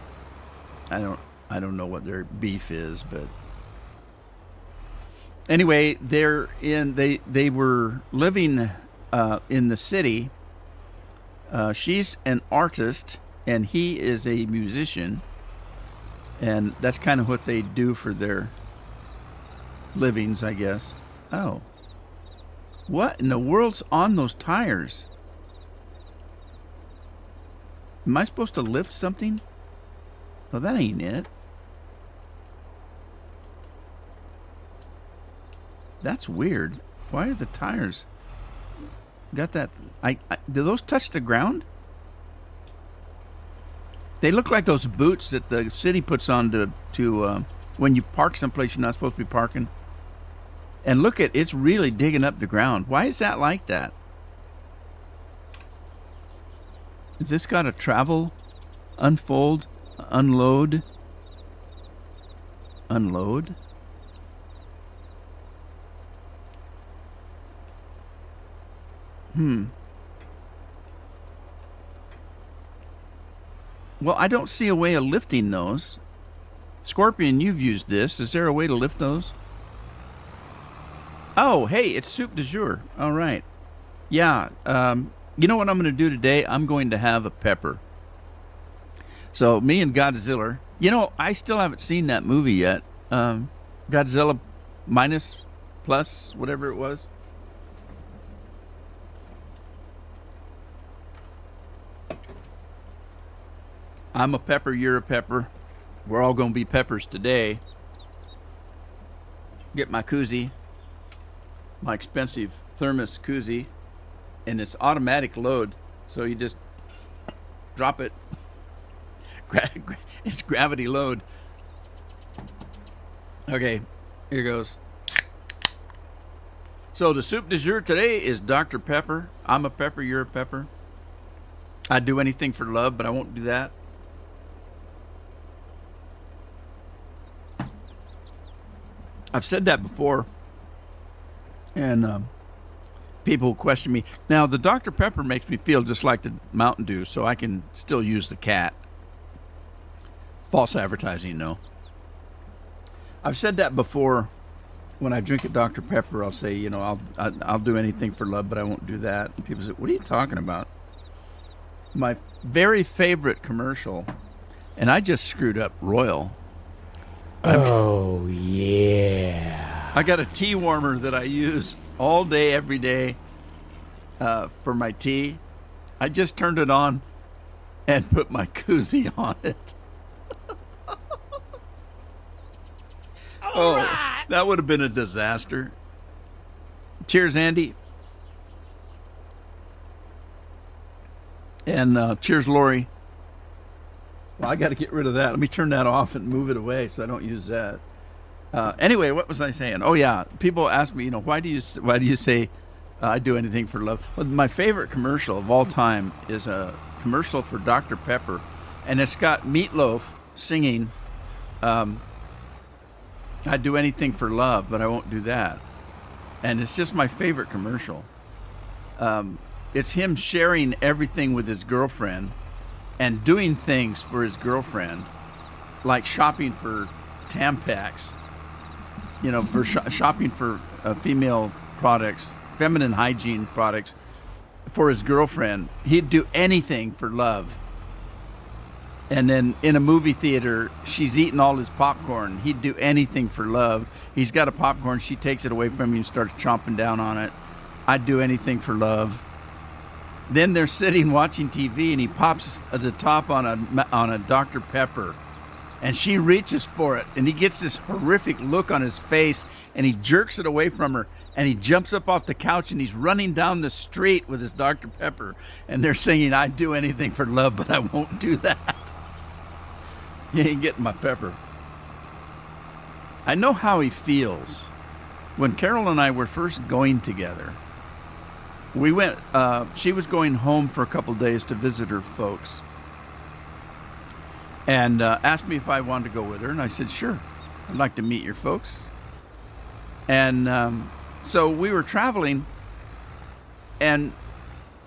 I don't know what their beef is, but anyway, they were living in the city. She's an artist and he is a musician, and that's kind of what they do for their livings, I guess. Oh, what in the world's on those tires? Am I supposed to lift something? Well, that ain't it. That's weird. Why are the tires got that? Do those touch the ground? They look like those boots that the city puts on to when you park someplace you're not supposed to be parking. And look it's really digging up the ground. Why is that like that? Is this got to travel, unfold, unload, unload? Well, I don't see a way of lifting those. Scorpion, you've used this. Is there a way to lift those? Oh, hey, it's soup du jour. All right. Yeah. You know what I'm going to do today? I'm going to have a pepper. So me and Godzilla. You know, I still haven't seen that movie yet. Godzilla minus, plus, whatever it was. I'm a pepper, you're a pepper. We're all going to be peppers today. Get my koozie, my expensive thermos koozie, and it's automatic load. So you just drop it. It's gravity load. Okay, here goes. So the soup du jour today is Dr. Pepper. I'm a pepper, you're a pepper. I'd do anything for love, but I won't do that. I've said that before, and people question me. Now, the Dr. Pepper makes me feel just like the Mountain Dew, so I can still use the cat. False advertising, no. I've said that before. When I drink a Dr. Pepper, I'll say, you know, I'll do anything for love, but I won't do that. And people say, what are you talking about? My very favorite commercial, and I just screwed up Royal. Oh, yeah. I got a tea warmer that I use all day, every day for my tea. I just turned it on and put my koozie on it. Right. That would have been a disaster. Cheers, Andy. And cheers, Lori. Well, I got to get rid of that. Let me turn that off and move it away so I don't use that. Anyway, what was I saying? Oh yeah, people ask me, you know, why do you say I do anything for love? Well, my favorite commercial of all time is a commercial for Dr. Pepper, and it's got Meatloaf singing, "I'd do anything for love, but I won't do that," and it's just my favorite commercial. It's him sharing everything with his girlfriend and doing things for his girlfriend, like shopping for Tampax for shopping for female products, feminine hygiene products for his girlfriend. He'd do anything for love. And then in a movie theater, she's eating all his popcorn. He'd do anything for love. He's got a popcorn. She takes it away from him and starts chomping down on it. I'd do anything for love. Then they're sitting watching TV, and he pops the top on a Dr. Pepper. And she reaches for it, and he gets this horrific look on his face, and he jerks it away from her, and he jumps up off the couch, and he's running down the street with his Dr. Pepper. And they're singing, "I'd do anything for love, but I won't do that. You ain't getting my pepper." I know how he feels. When Carol and I were first going together, we went, she was going home for a couple days to visit her folks, and asked me if I wanted to go with her, and I said, sure, I'd like to meet your folks. And so we were traveling, and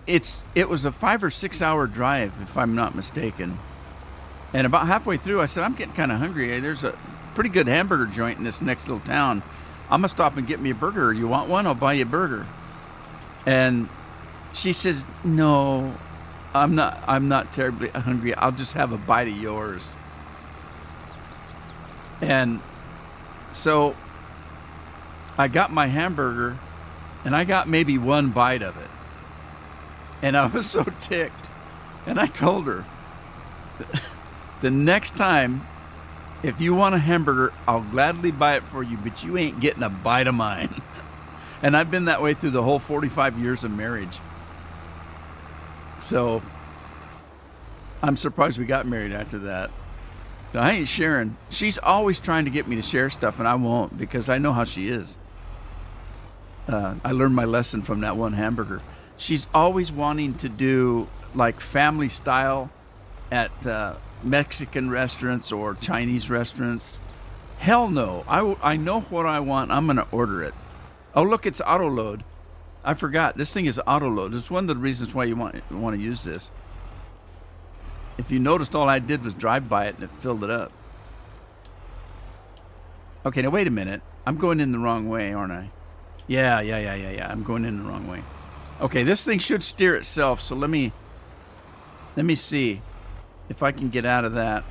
it was a 5 or 6 hour drive, if I'm not mistaken. And about halfway through, I said, I'm getting kind of hungry. There's a pretty good hamburger joint in this next little town. I'm going to stop and get me a burger. You want one? I'll buy you a burger. And she says, no, I'm not terribly hungry. I'll just have a bite of yours. And so I got my hamburger, and I got maybe one bite of it. And I was so ticked. And I told her, the next time, if you want a hamburger, I'll gladly buy it for you, but you ain't getting a bite of mine. And I've been that way through the whole 45 years of marriage. So I'm surprised we got married after that. So I ain't sharing. She's always trying to get me to share stuff, and I won't, because I know how she is. I learned my lesson from that one hamburger. She's always wanting to do like family style at Mexican restaurants or Chinese restaurants. Hell no. I know what I want. I'm going to order it. Oh, look, it's auto load. I forgot. This thing is auto load. It's one of the reasons why you want to use this. If you noticed, all I did was drive by it and it filled it up. Okay, now wait a minute. I'm going in the wrong way, aren't I? Yeah. I'm going in the wrong way. Okay, this thing should steer itself, so let me see if I can get out of that.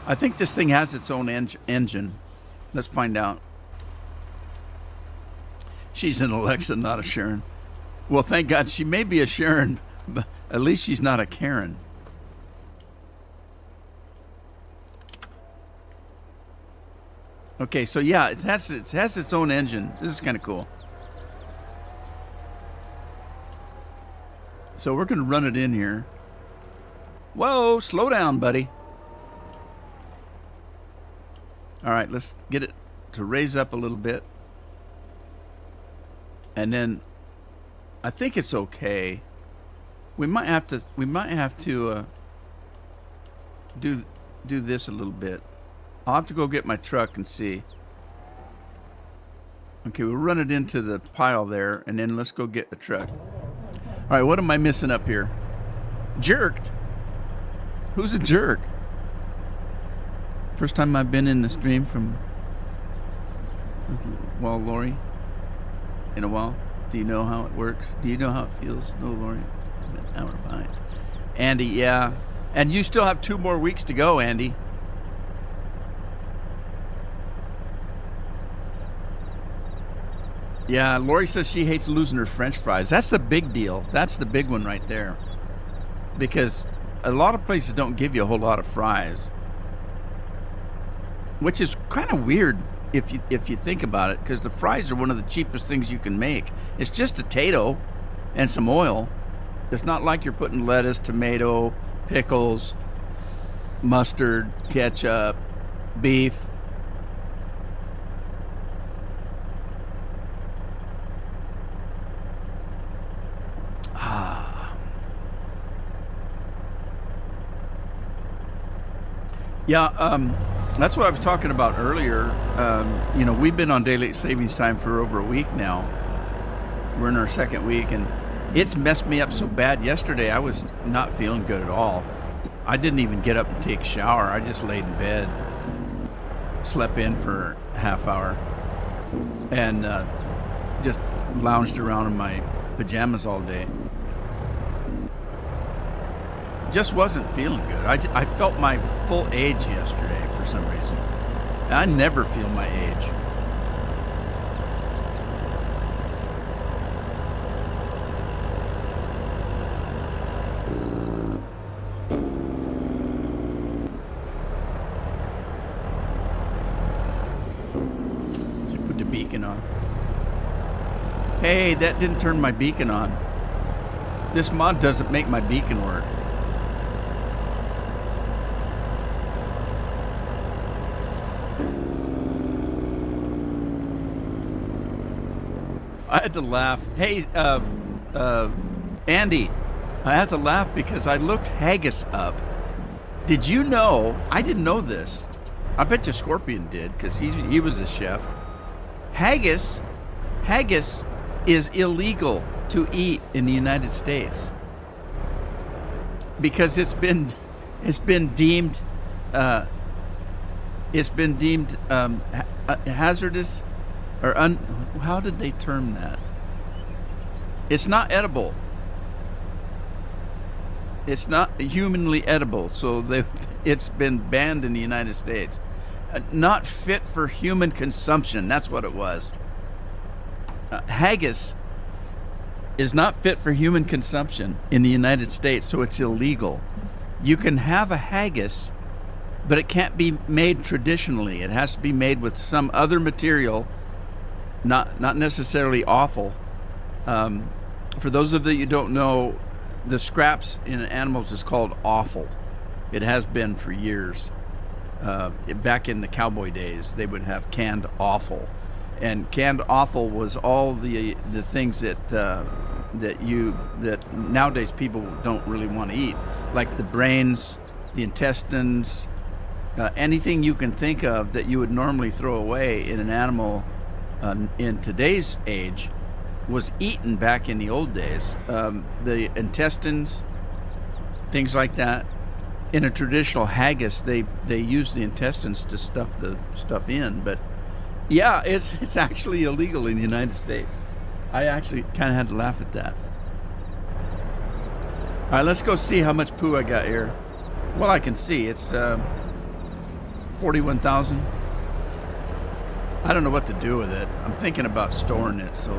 I think this thing has its own engine. Let's find out. She's an Alexa, not a Sharon. Well, thank God. She may be a Sharon, but at least she's not a Karen. Okay, so yeah, it has its own engine. This is kind of cool. So we're going to run it in here. Whoa, slow down, buddy. All right, let's get it to raise up a little bit. And then I think it's okay. We might have to do this a little bit. I'll have to go get my truck and see. Okay, we'll run it into the pile there, and then let's go get the truck. All right, what am I missing up here? Jerked? Who's a jerk? First time I've been in the stream from, well, Lori, in a while. Do you know how it works? Do you know how it feels? No, Lori, I'm an hour behind. Andy, yeah. And you still have 2 more weeks to go, Andy. Yeah, Lori says she hates losing her French fries. That's the big deal. That's the big one right there. Because a lot of places don't give you a whole lot of fries. Which is kind of weird if you think about it, because the fries are one of the cheapest things you can make. It's just a potato and some oil. It's not like you're putting lettuce, tomato, pickles, mustard, ketchup, beef. Yeah, that's what I was talking about earlier. We've been on daylight savings time for over a week now. We're in our 2nd week, and it's messed me up so bad. Yesterday, I was not feeling good at all. I didn't even get up and take a shower. I just laid in bed. slept in for a half hour, and just lounged around in my pajamas all day. Just wasn't feeling good. I felt my full age yesterday for some reason. I never feel my age. Should put the beacon on. Hey, that didn't turn my beacon on. This mod doesn't make my beacon work. I had to laugh. Hey, Andy, I had to laugh because I looked haggis up. Did you know? I didn't know this. I bet you Scorpion did because he was a chef. Haggis is illegal to eat in the United States because it's been deemed hazardous. Or how did they term that? It's not edible. It's not humanly edible, so it's been banned in the United States. Not fit for human consumption, that's what it was. Haggis is not fit for human consumption in the United States, so it's illegal. You can have a haggis, but it can't be made traditionally. It has to be made with some other material. Not necessarily offal. For those of you who don't know, the scraps in animals is called offal. It has been for years. Back in the cowboy days, they would have canned offal, and canned offal was all the things that nowadays people don't really want to eat, like the brains, the intestines, anything you can think of that you would normally throw away in an animal. In today's age, was eaten back in the old days. The intestines, things like that. In a traditional haggis, they use the intestines to stuff the stuff in. But yeah, it's actually illegal in the United States. I actually kind of had to laugh at that. All right, let's go see how much poo I got here. Well, I can see it's 41,000. I don't know what to do with it. I'm thinking about storing it, so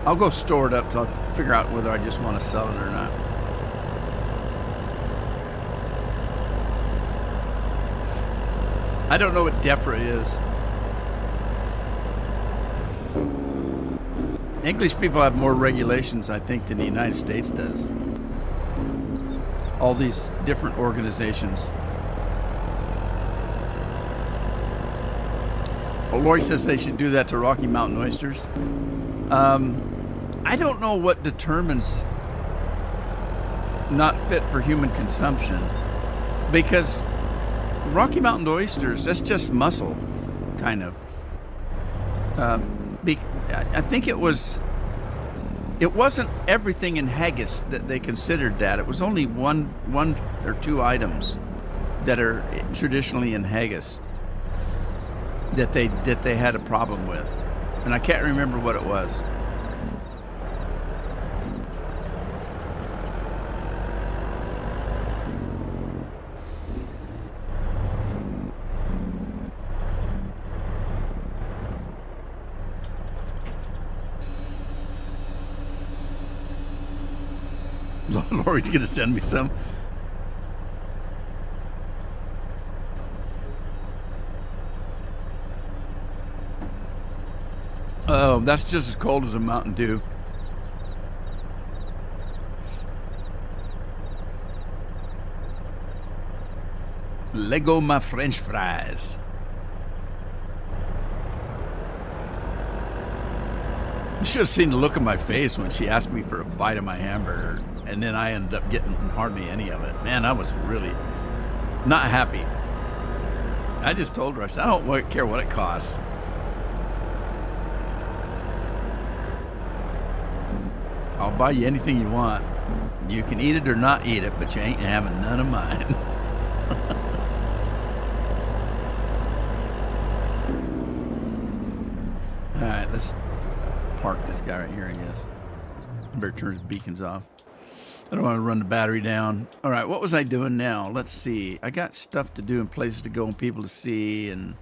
I'll go store it up till I figure out whether I just want to sell it or not. I don't know what DEFRA is. English people have more regulations, I think, than the United States does. All these different organizations. Well, Lori says they should do that to Rocky Mountain oysters. I don't know what determines not fit for human consumption, because Rocky Mountain oysters, that's just muscle, kind of. I think it wasn't everything in haggis that they considered that. It was only one or two items that are traditionally in haggis that they had a problem with, and I can't remember what it was. Lori's gonna send me some. Oh, that's just as cold as a Mountain Dew. Lego my French fries. You should have seen the look on my face when she asked me for a bite of my hamburger, and then I ended up getting hardly any of it. Man, I was really not happy. I just told her, I said, I don't care what it costs. I'll buy you anything you want. You can eat it or not eat it, but you ain't having none of mine. right, let's park this guy right here, I guess. I better turn his beacons off. I don't want to run the battery down. All right, what was I doing now? Let's see. I got stuff to do and places to go and people to see and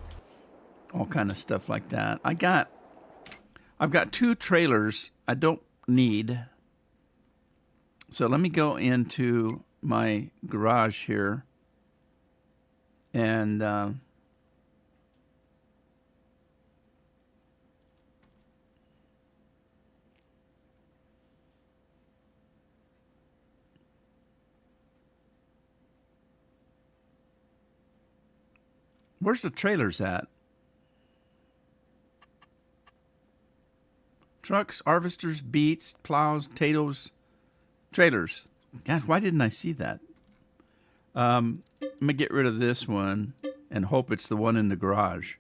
all kind of stuff like that. I've got 2 trailers I don't need. So let me go into my garage here and where's the trailers at? Trucks, harvesters, beets, plows, potatoes, trailers. God, why didn't I see that? I'm going to get rid of this one and hope it's the one in the garage.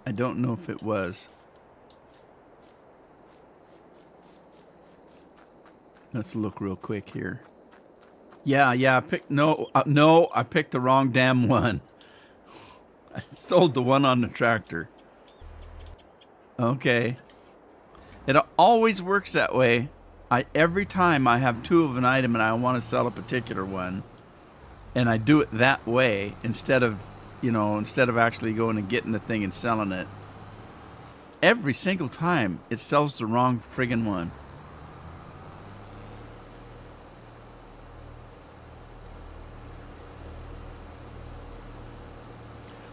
I don't know if it was. Let's look real quick here. Yeah, I picked, no, I picked the wrong damn one. I sold the one on the tractor. Okay. It always works that way. Every time I have 2 of an item and I want to sell a particular one, and I do it that way instead of actually going and getting the thing and selling it. Every single time it sells the wrong friggin' one.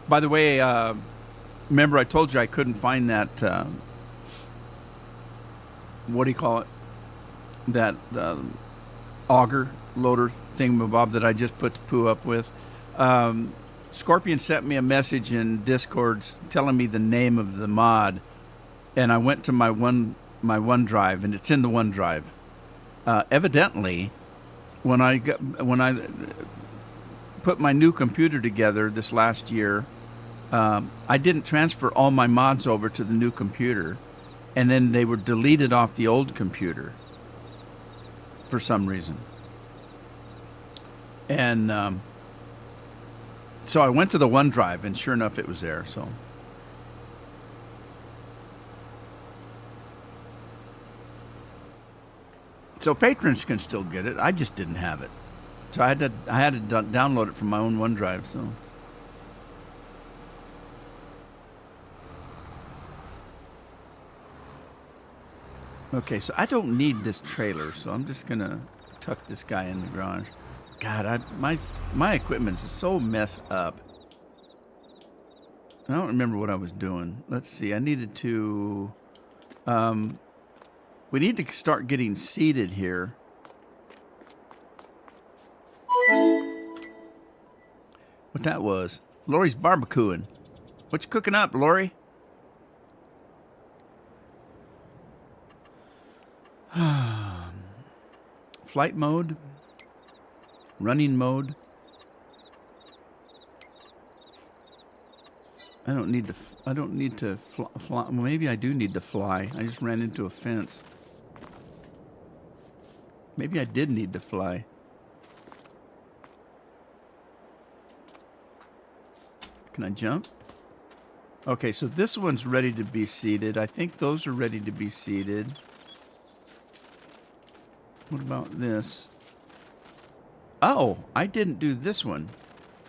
By the way, remember I told you I couldn't find that, what do you call it? That auger loader thingamabob that I just put the poo up with. Scorpion sent me a message in Discord telling me the name of the mod, and I went to my OneDrive, and it's in the OneDrive. Evidently, when I put my new computer together this last year, I didn't transfer all my mods over to the new computer, and then they were deleted off the old computer for some reason. And so I went to the OneDrive, and sure enough, it was there. So patrons can still get it. I just didn't have it, so I had to download it from my own OneDrive. So. Okay, so I don't need this trailer, so I'm just gonna tuck this guy in the garage. God, my equipment is so messed up. I don't remember what I was doing. Let's see. I needed to. We need to start getting seated here. What that was? Lori's barbecuing. What you cooking up, Lori? Flight mode, running mode. I don't need to fly. Well, maybe I do need to fly. I just ran into a fence. Maybe I did need to fly. Can I jump? Okay, so this one's ready to be seated. I think those are ready to be seated. What about this? Oh, I didn't do this one.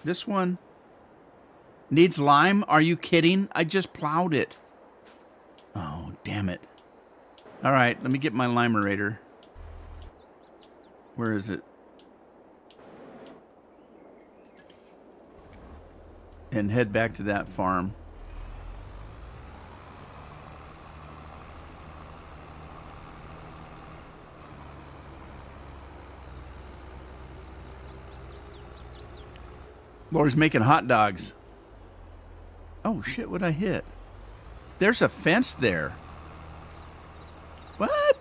This one needs lime? Are you kidding? I just plowed it. Oh, damn it. All right, let me get my limerator. Where is it? And head back to that farm. Lori's making hot dogs. Oh, shit, what'd I hit? There's a fence there. What?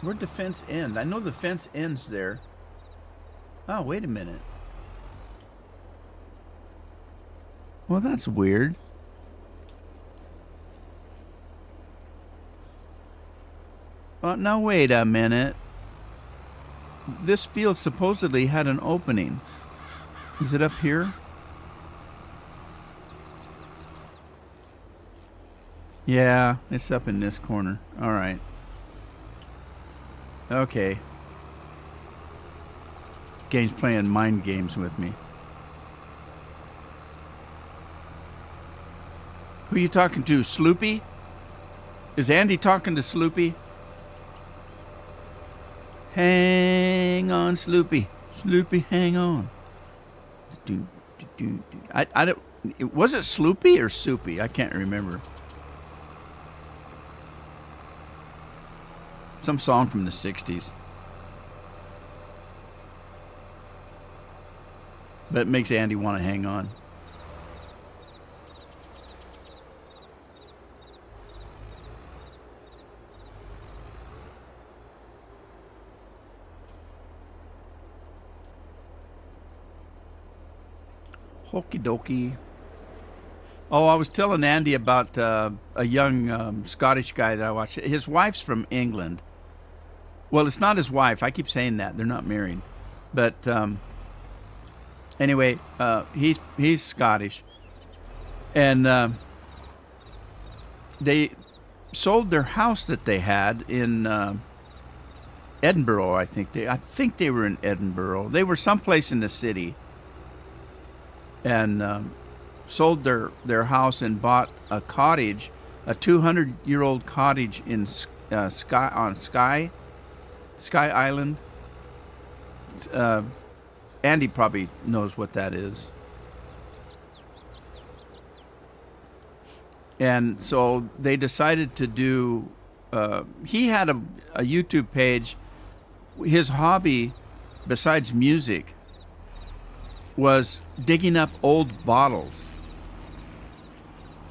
Where'd the fence end? I know the fence ends there. Oh, wait a minute. Well, that's weird. Now, wait a minute. This field supposedly had an opening. Is it up here? Yeah, it's up in this corner. All right. Okay. Game's playing mind games with me. Who are you talking to, Sloopy? Is Andy talking to Sloopy? Hang on, Sloopy. Sloopy, hang on. I don't. Was it Sloopy or Soupy? I can't remember. Some song from the 60s. But it makes Andy want to hang on. Okie dokie. Oh, I was telling Andy about a young Scottish guy that I watched. His wife's from England. Well, it's not his wife. I keep saying that. They're not married. But anyway, he's Scottish. And they sold their house that they had in Edinburgh, I think. I think they were in Edinburgh. They were someplace in the city. And sold their house and bought a cottage, a 200-year-old cottage in Sky Island. Andy probably knows what that is. And so they decided to do. He had a YouTube page. His hobby, besides music, was digging up old bottles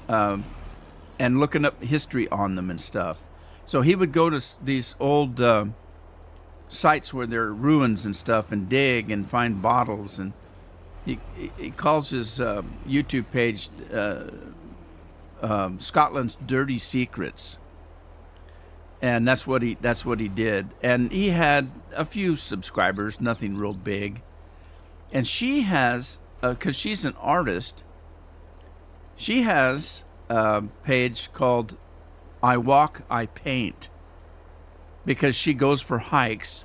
and looking up history on them and stuff. So he would go to these old sites where there are ruins and stuff and dig and find bottles. And he calls his YouTube page Scotland's Dirty Secrets. And that's what he did. And he had a few subscribers, nothing real big. And she has, because she's an artist, she has a page called I Walk, I Paint. Because she goes for hikes,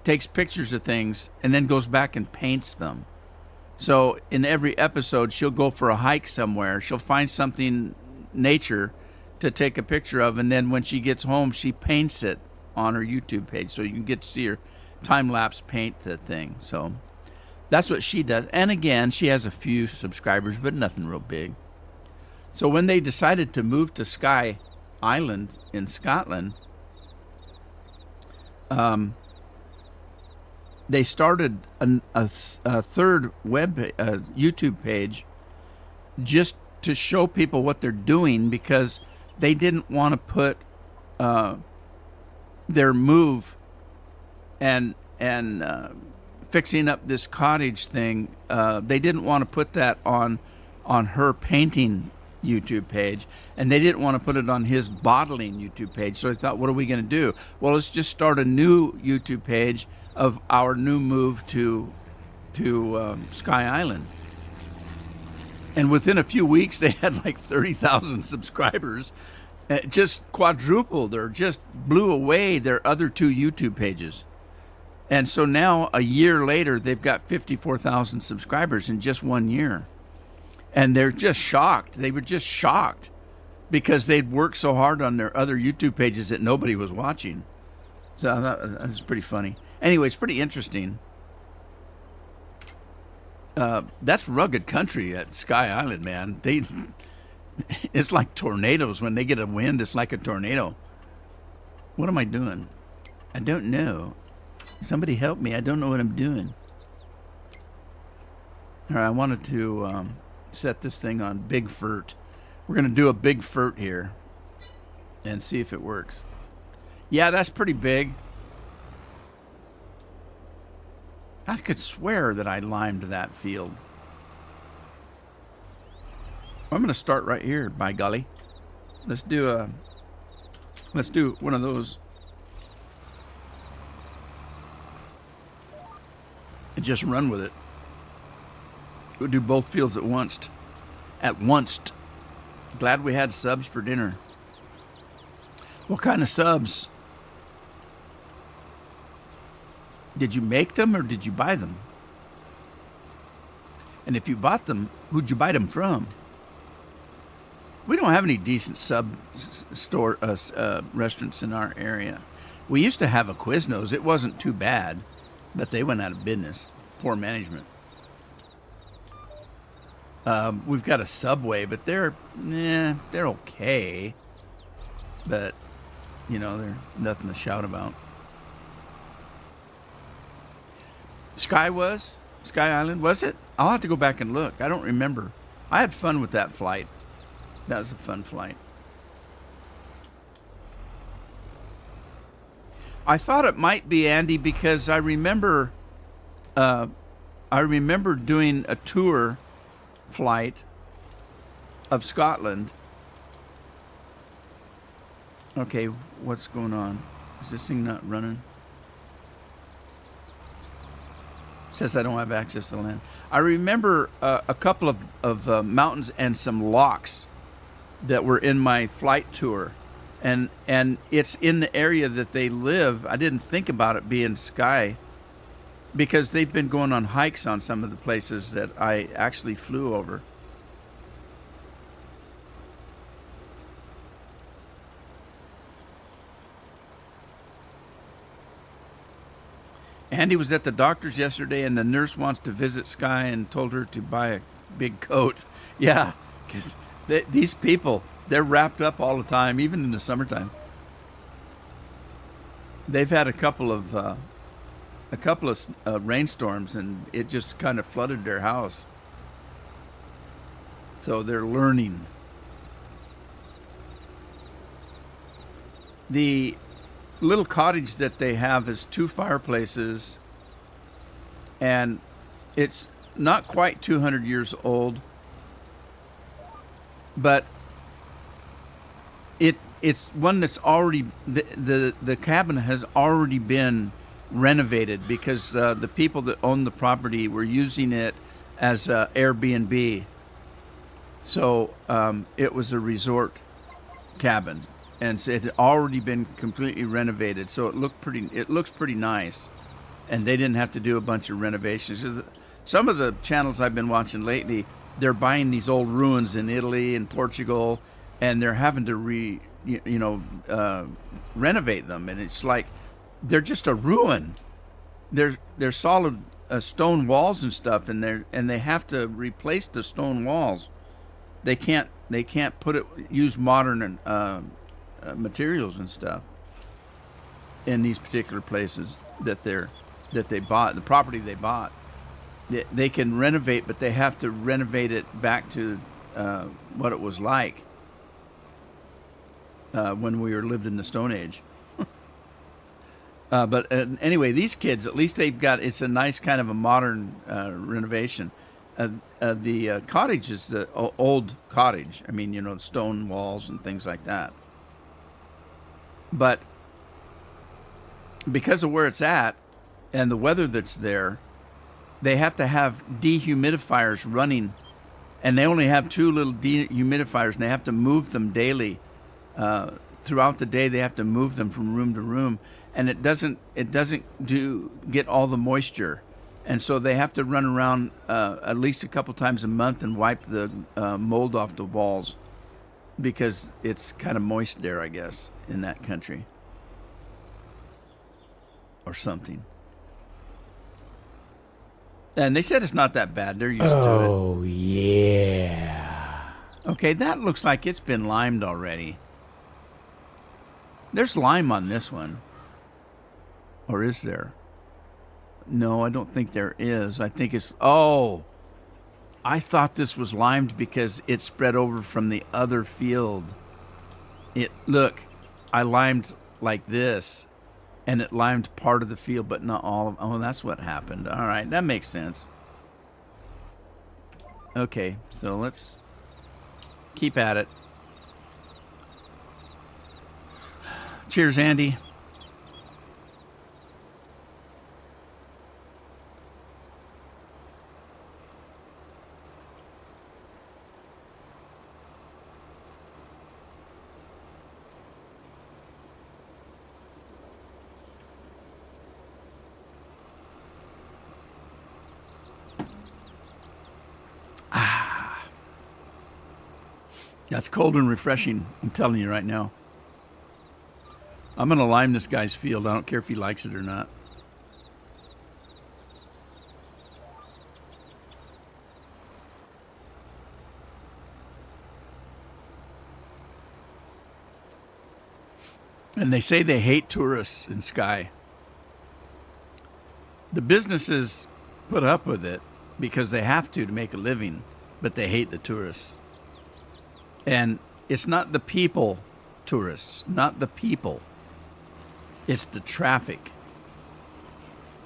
takes pictures of things, and then goes back and paints them. So in every episode, she'll go for a hike somewhere. She'll find something, nature, to take a picture of. And then when she gets home, she paints it on her YouTube page. So you can get to see her time-lapse paint the thing. So that's what she does. And again, she has a few subscribers, but nothing real big. So when they decided to move to Sky Island in Scotland, they started a third YouTube page just to show people what they're doing, because they didn't want to put their move and fixing up this cottage thing. They didn't want to put that on her painting YouTube page, and they didn't want to put it on his bottling YouTube page. So they thought, what are we going to do? Well, let's just start a new YouTube page of our new move to Sky Island. And within a few weeks, they had like 30,000 subscribers. It just quadrupled or just blew away their other two YouTube pages. And so now, a year later, they've got 54,000 subscribers in just 1 year. And they're just shocked. They were just shocked because they'd worked so hard on their other YouTube pages that nobody was watching. So I thought that was pretty funny. Anyway, it's pretty interesting. That's rugged country at Sky Island, man. It's like tornadoes. When they get a wind, it's like a tornado. What am I doing? I don't know. Somebody help me. I don't know what I'm doing. All right, I wanted to set this thing on Big Furt. We're going to do a Big Furt here and see if it works. Yeah, that's pretty big. I could swear that I limed that field. I'm going to start right here, by golly. Let's do one of those. And just run with it. We'll do both fields at once. At once. Glad we had subs for dinner. What kind of subs? Did you make them or did you buy them? And if you bought them, who'd you buy them from? We don't have any decent restaurants in our area. We used to have a Quiznos. It wasn't too bad, but they went out of business. Poor management. We've got a Subway, but they're okay. But, they're nothing to shout about. Sky Island, was it? I'll have to go back and look. I don't remember. I had fun with that flight. That was a fun flight. I thought it might be Andy because I remember doing a tour flight of Scotland. Okay, what's going on? Is this thing not running? Says I don't have access to land. I remember a couple of mountains and some locks that were in my flight tour. And it's in the area that they live. I didn't think about it being Sky because they've been going on hikes on some of the places that I actually flew over. Andy was at the doctor's yesterday, and the nurse wants to visit Sky and told her to buy a big coat. Yeah, because these people, they're wrapped up all the time, even in the summertime. They've had a couple of rainstorms, and it just kind of flooded their house. So they're learning. The little cottage that they have is 2 fireplaces, and it's not quite 200 years old, but it's one that's already the cabin has already been renovated because the people that own the property were using it as Airbnb. So it was a resort cabin, and so it had already been completely renovated. So it looks pretty nice, and they didn't have to do a bunch of renovations. Some of the channels I've been watching lately, they're buying these old ruins in Italy and Portugal, and they're having to renovate them, and it's like they're just a ruin. They're solid stone walls and stuff, and they have to replace the stone walls. They can't use modern materials and stuff in these particular places that they bought, the property they bought. They can renovate, but they have to renovate it back to what it was like when we lived in the Stone Age. But anyway, these kids, at least it's a nice kind of a modern renovation. The cottage is the old cottage. I mean, stone walls and things like that. But because of where it's at and the weather that's there, they have to have dehumidifiers running, and they only have 2 little dehumidifiers, and they have to move them daily. Throughout the day, they have to move them from room to room, and it doesn't get all the moisture, and so they have to run around at least a couple times a month and wipe the mold off the walls because it's kind of moist there, I guess, in that country or something. And they said it's not that bad. They're used to it. Oh, yeah. Okay, that looks like it's been limed already. There's lime on this one. Or is there? No, I don't think there is. I think it's... Oh! I thought this was limed because it spread over from the other field. Look, I limed like this, and it limed part of the field, but not all of... Oh, that's what happened. All right, that makes sense. Okay, so let's keep at it. Cheers, Andy. That's cold and refreshing. I'm telling you right now. I'm going to lime this guy's field. I don't care if he likes it or not. And they say they hate tourists in Skye. The businesses put up with it because they have to make a living, but they hate the tourists. And it's not the people, tourists, not the people. It's the traffic.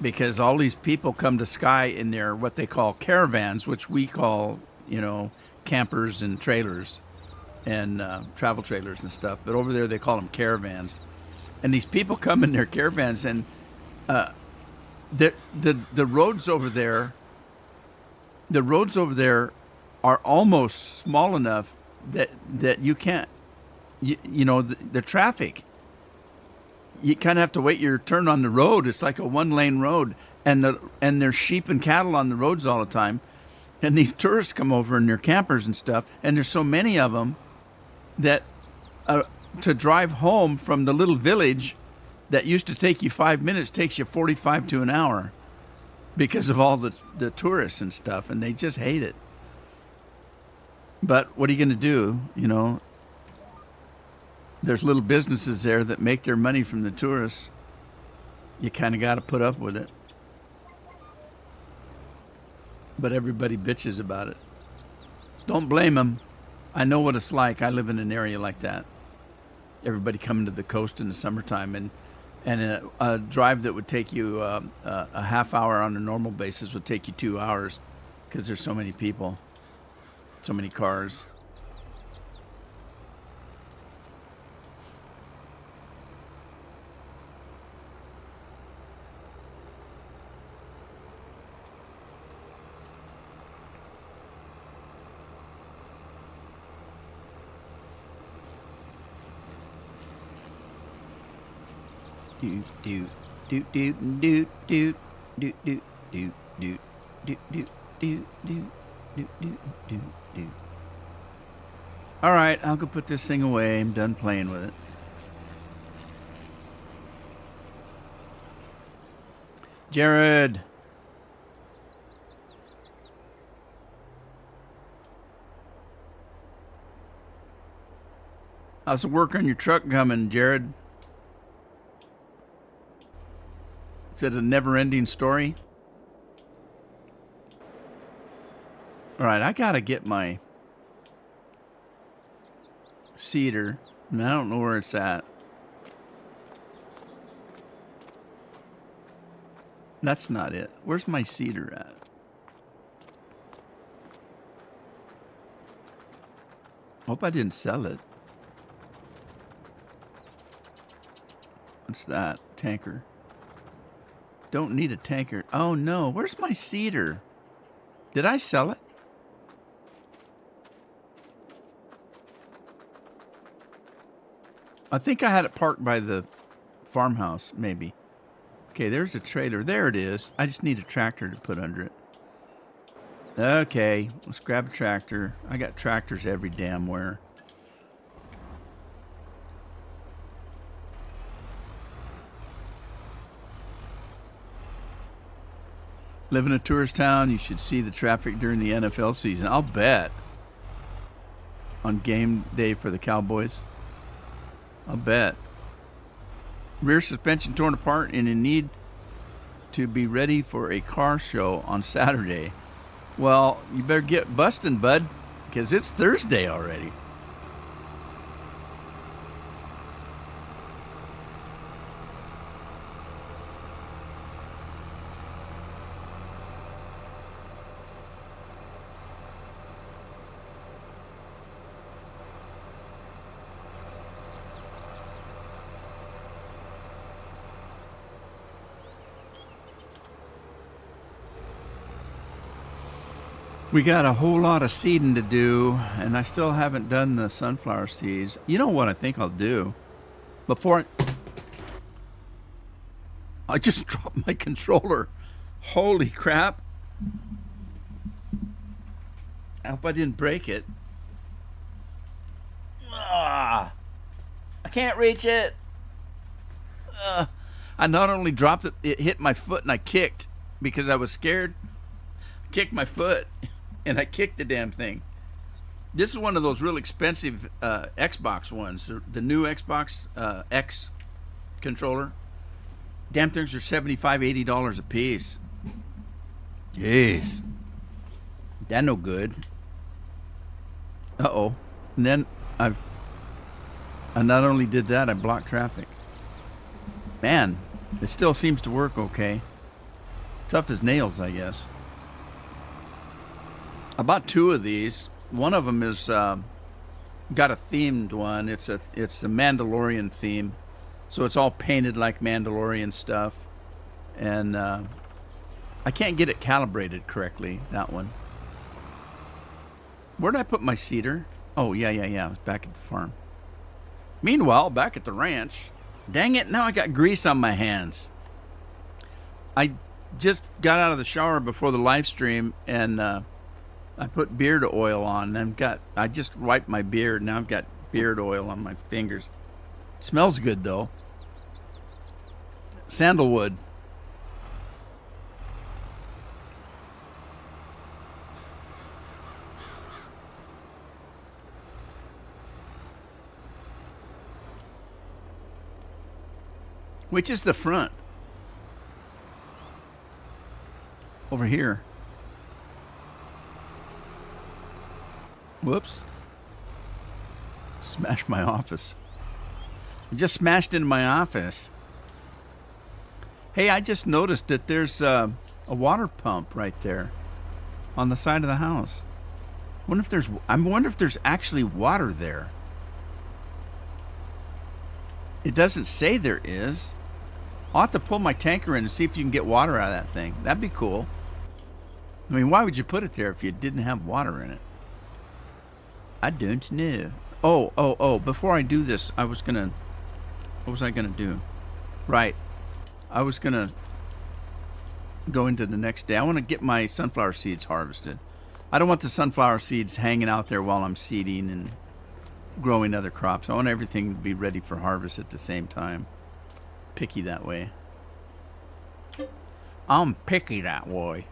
Because all these people come to Skye in their what they call caravans, which we call, campers and trailers and travel trailers and stuff. But over there they call them caravans. And these people come in their caravans, and the roads over there, are almost small enough that you can't, the traffic. You kind of have to wait your turn on the road. It's like a one-lane road, and there's sheep and cattle on the roads all the time. And these tourists come over in their campers and stuff, and there's so many of them that to drive home from the little village that used to take you 5 minutes takes you 45 to an hour because of all the tourists and stuff, and they just hate it. But what are you going to do? There's little businesses there that make their money from the tourists. You kind of got to put up with it. But everybody bitches about it. Don't blame them. I know what it's like. I live in an area like that. Everybody coming to the coast in the summertime, and a drive that would take you a half hour on a normal basis would take you 2 hours because there's so many people, so many cars. Do do do do do do do do do do do do do do do do do. All right, I'll go put this thing away. I'm done playing with it. Jared. How's the work on your truck coming, Jared? Is it a never-ending story? All right, I got to get my cedar, and I don't know where it's at. That's not it. Where's my cedar at? Hope I didn't sell it. What's that? Tanker. Don't need a tanker. Oh no, where's my cedar? Did I sell it? I think I had it parked by the farmhouse, maybe. Okay, there's a trailer. There it is. I just need a tractor to put under it. Okay, let's grab a tractor. I got tractors every damn where. Live in a tourist town, you should see the traffic during the NFL season. I'll bet. On game day for the Cowboys. I'll bet. Rear suspension torn apart and in need to be ready for a car show on Saturday. Well, you better get busting, bud, because it's Thursday already. We got a whole lot of seeding to do, and I still haven't done the sunflower seeds. You know what I think I'll do? Before I just dropped my controller. Holy crap. I hope I didn't break it. Ah, I can't reach it. I not only dropped it, it hit my foot and I kicked because I was scared. Kicked my foot and I kicked the damn thing. This is one of those real expensive Xbox ones. The new Xbox X controller. Damn things are $75, $80 a piece. Jeez. That no good. Uh-oh. And then I not only did that, I blocked traffic. Man, it still seems to work okay. Tough as nails, I guess. I bought 2 of these. One of them is got a themed one. It's a Mandalorian theme, so it's all painted like Mandalorian stuff, and I can't get it calibrated correctly. That one. Where did I put my cedar? Oh yeah. It was back at the farm. Meanwhile, back at the ranch. Dang it! Now I got grease on my hands. I just got out of the shower before the live stream and. I put beard oil on and I just wiped my beard. Now I've got beard oil on my fingers. Smells good though. Sandalwood. Which is the front? Over here. Whoops. Smashed my office. I just smashed into my office. Hey, I just noticed that there's a water pump right there on the side of the house. I wonder if there's actually water there. It doesn't say there is. I'll have to pull my tanker in and see if you can get water out of that thing. That'd be cool. I mean, why would you put it there if you didn't have water in it? I don't know. Oh, before I do this, what was I gonna do? Right. I was gonna go into the next day. I want to get my sunflower seeds harvested. I don't want the sunflower seeds hanging out there while I'm seeding and growing other crops. I want everything to be ready for harvest at the same time. Picky that way. I'm picky that way.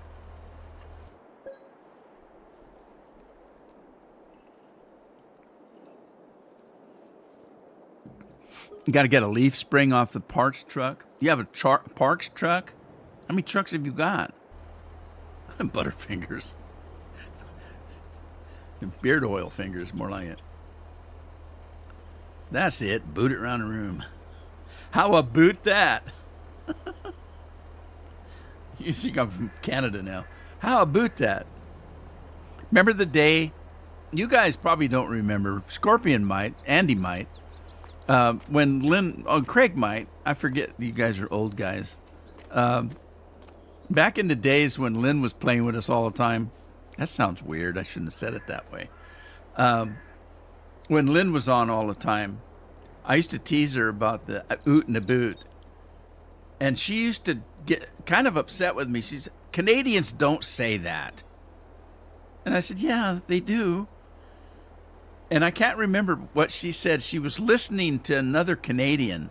You got to get a leaf spring off the Parks truck. You have a Parks truck? How many trucks have you got? Butterfingers. Beard oil fingers, more like it. That's it. Boot it around the room. How about that? You think I'm from Canada now. How about that? Remember the day? You guys probably don't remember. Scorpion might. Andy might. When Craig might. I forget. You guys are old guys. Back in the days when Lynn was playing with us all the time. That sounds weird. I shouldn't have said it that way. When Lynn was on all the time, I used to tease her about the oot and the boot. And she used to get kind of upset with me. She said, Canadians don't say that. And I said, yeah, they do. And I can't remember what she said. She was listening to another Canadian.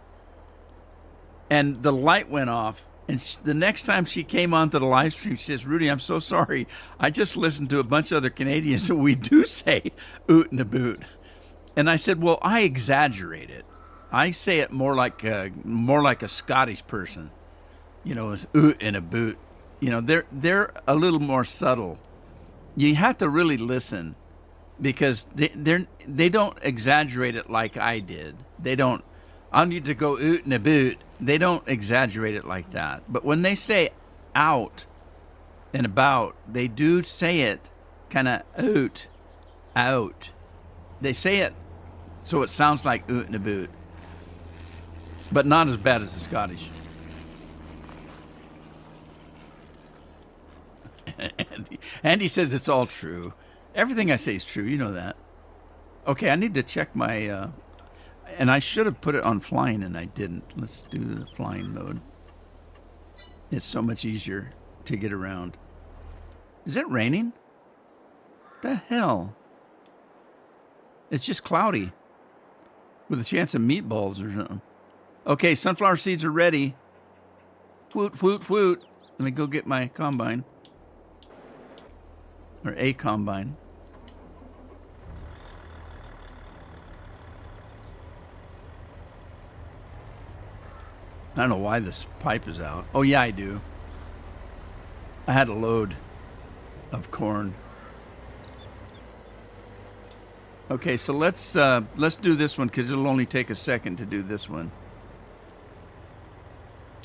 And the light went off. And the next time she came onto the live stream, she says, Rudy, I'm so sorry. I just listened to a bunch of other Canadians, and we do say oot and a boot. And I said, well, I exaggerate it. I say it more like a Scottish person. You know, it's oot and a boot. You know, they're a little more subtle. You have to really listen because they don't exaggerate it like I did. They don't, I need to go oot and a boot. They don't exaggerate it like that. But when they say out and about, they do say it kind of oot, out. They say it so it sounds like oot and a boot. But not as bad as the Scottish. Andy says it's all true. Everything I say is true. You know that. Okay, I need to check my... and I should have put it on flying, and I didn't. Let's do the flying mode. It's so much easier to get around. Is it raining? The hell? It's just cloudy. with a chance of meatballs or something. Okay, sunflower seeds are ready. Woot, woot, woot. Let me go get my combine. Or a combine. I don't know why this pipe is out. Oh, yeah, I do. I had a load of corn. Okay, so let's do this one because it'll only take a second to do this one,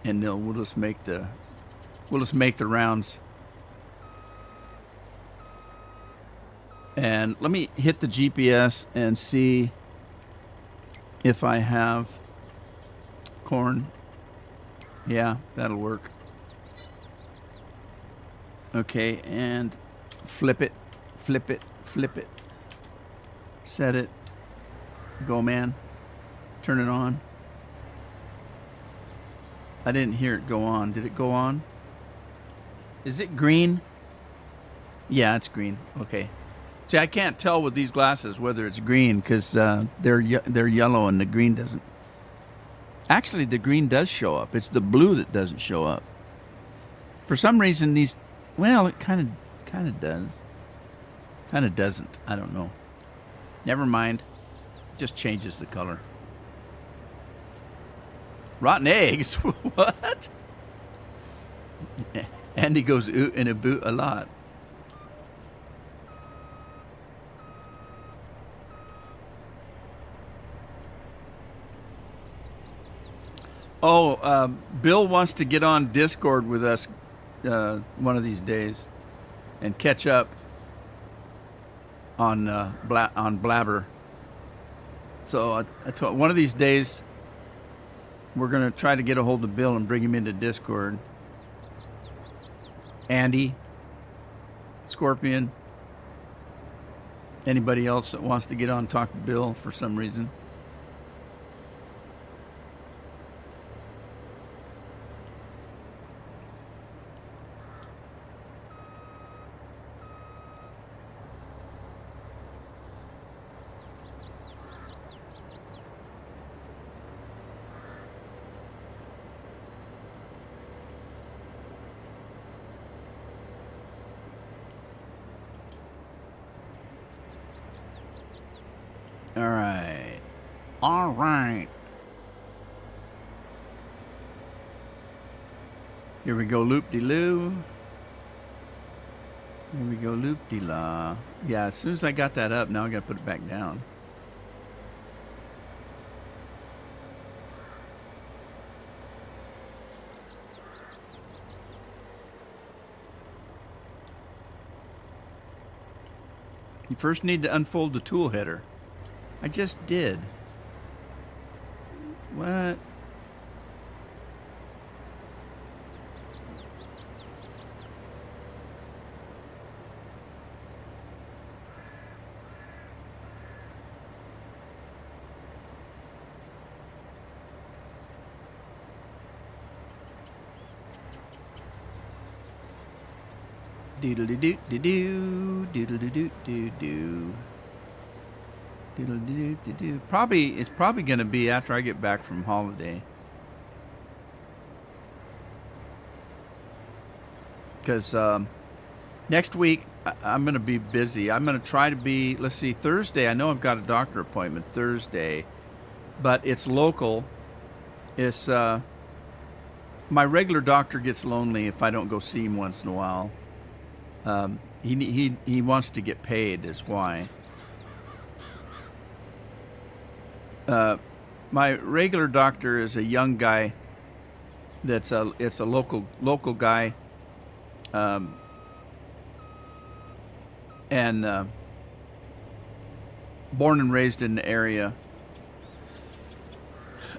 and then we'll just make the rounds. And let me hit the GPS and see if I have corn. Yeah, that'll work. Okay, and flip it, flip it, flip it. Set it. Go, man. Turn it on. I didn't hear it go on. Did it go on? Is it green? Yeah, it's green. Okay. See, I can't tell with these glasses whether it's green because they're yellow and the green doesn't. Actually, the green does show up. It's the blue that doesn't show up. For some reason, these. Well, it kind of does. Kind of doesn't. I don't know. Never mind. Just changes the color. Rotten eggs? What? Andy goes ooh and a boo a lot. Oh, Bill wants to get on Discord with us one of these days and catch up on Blabber. So I told one of these days we're gonna try to get a hold of Bill and bring him into Discord. Andy, Scorpion, anybody else that wants to get on and talk to Bill for some reason. All right. Here we go, loop-de-loo. Here we go, loop-de-la. Yeah, as soon as I got that up, now I got to put it back down. You first need to unfold the tool header. I just did. What? Doodle-doo-doo-doo-doo, doodle-doo-doo-doo-doo. Doodle-doo-doo-doo. It's probably going to be after I get back from holiday. Because next week I'm going to be busy. I'm going to try to be, let's see, Thursday. I know I've got a doctor appointment Thursday, but it's local. It's my regular doctor gets lonely if I don't go see him once in a while. He wants to get paid, is why. My regular doctor is a young guy. It's a local guy, and born and raised in the area,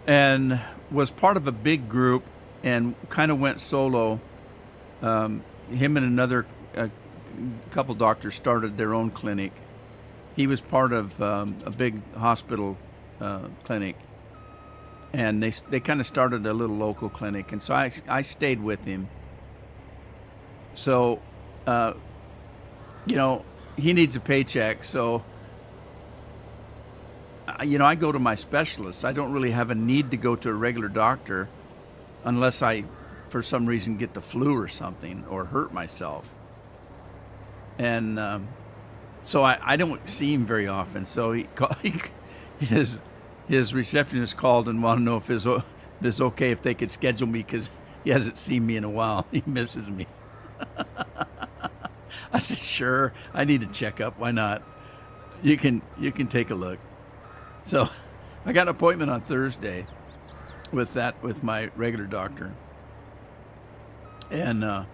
and was part of a big group and kind of went solo. Him and another couple doctors started their own clinic. He was part of a big hospital clinic, and they kind of started a little local clinic, and so I stayed with him. So, he needs a paycheck, so I go to my specialists. I don't really have a need to go to a regular doctor unless I, for some reason, get the flu or something or hurt myself. And so I don't see him very often. So his receptionist called and wanted to know if it's okay if they could schedule me because he hasn't seen me in a while. He misses me. I said, sure. I need a checkup. Why not? You can take a look. So I got an appointment on Thursday with my regular doctor. And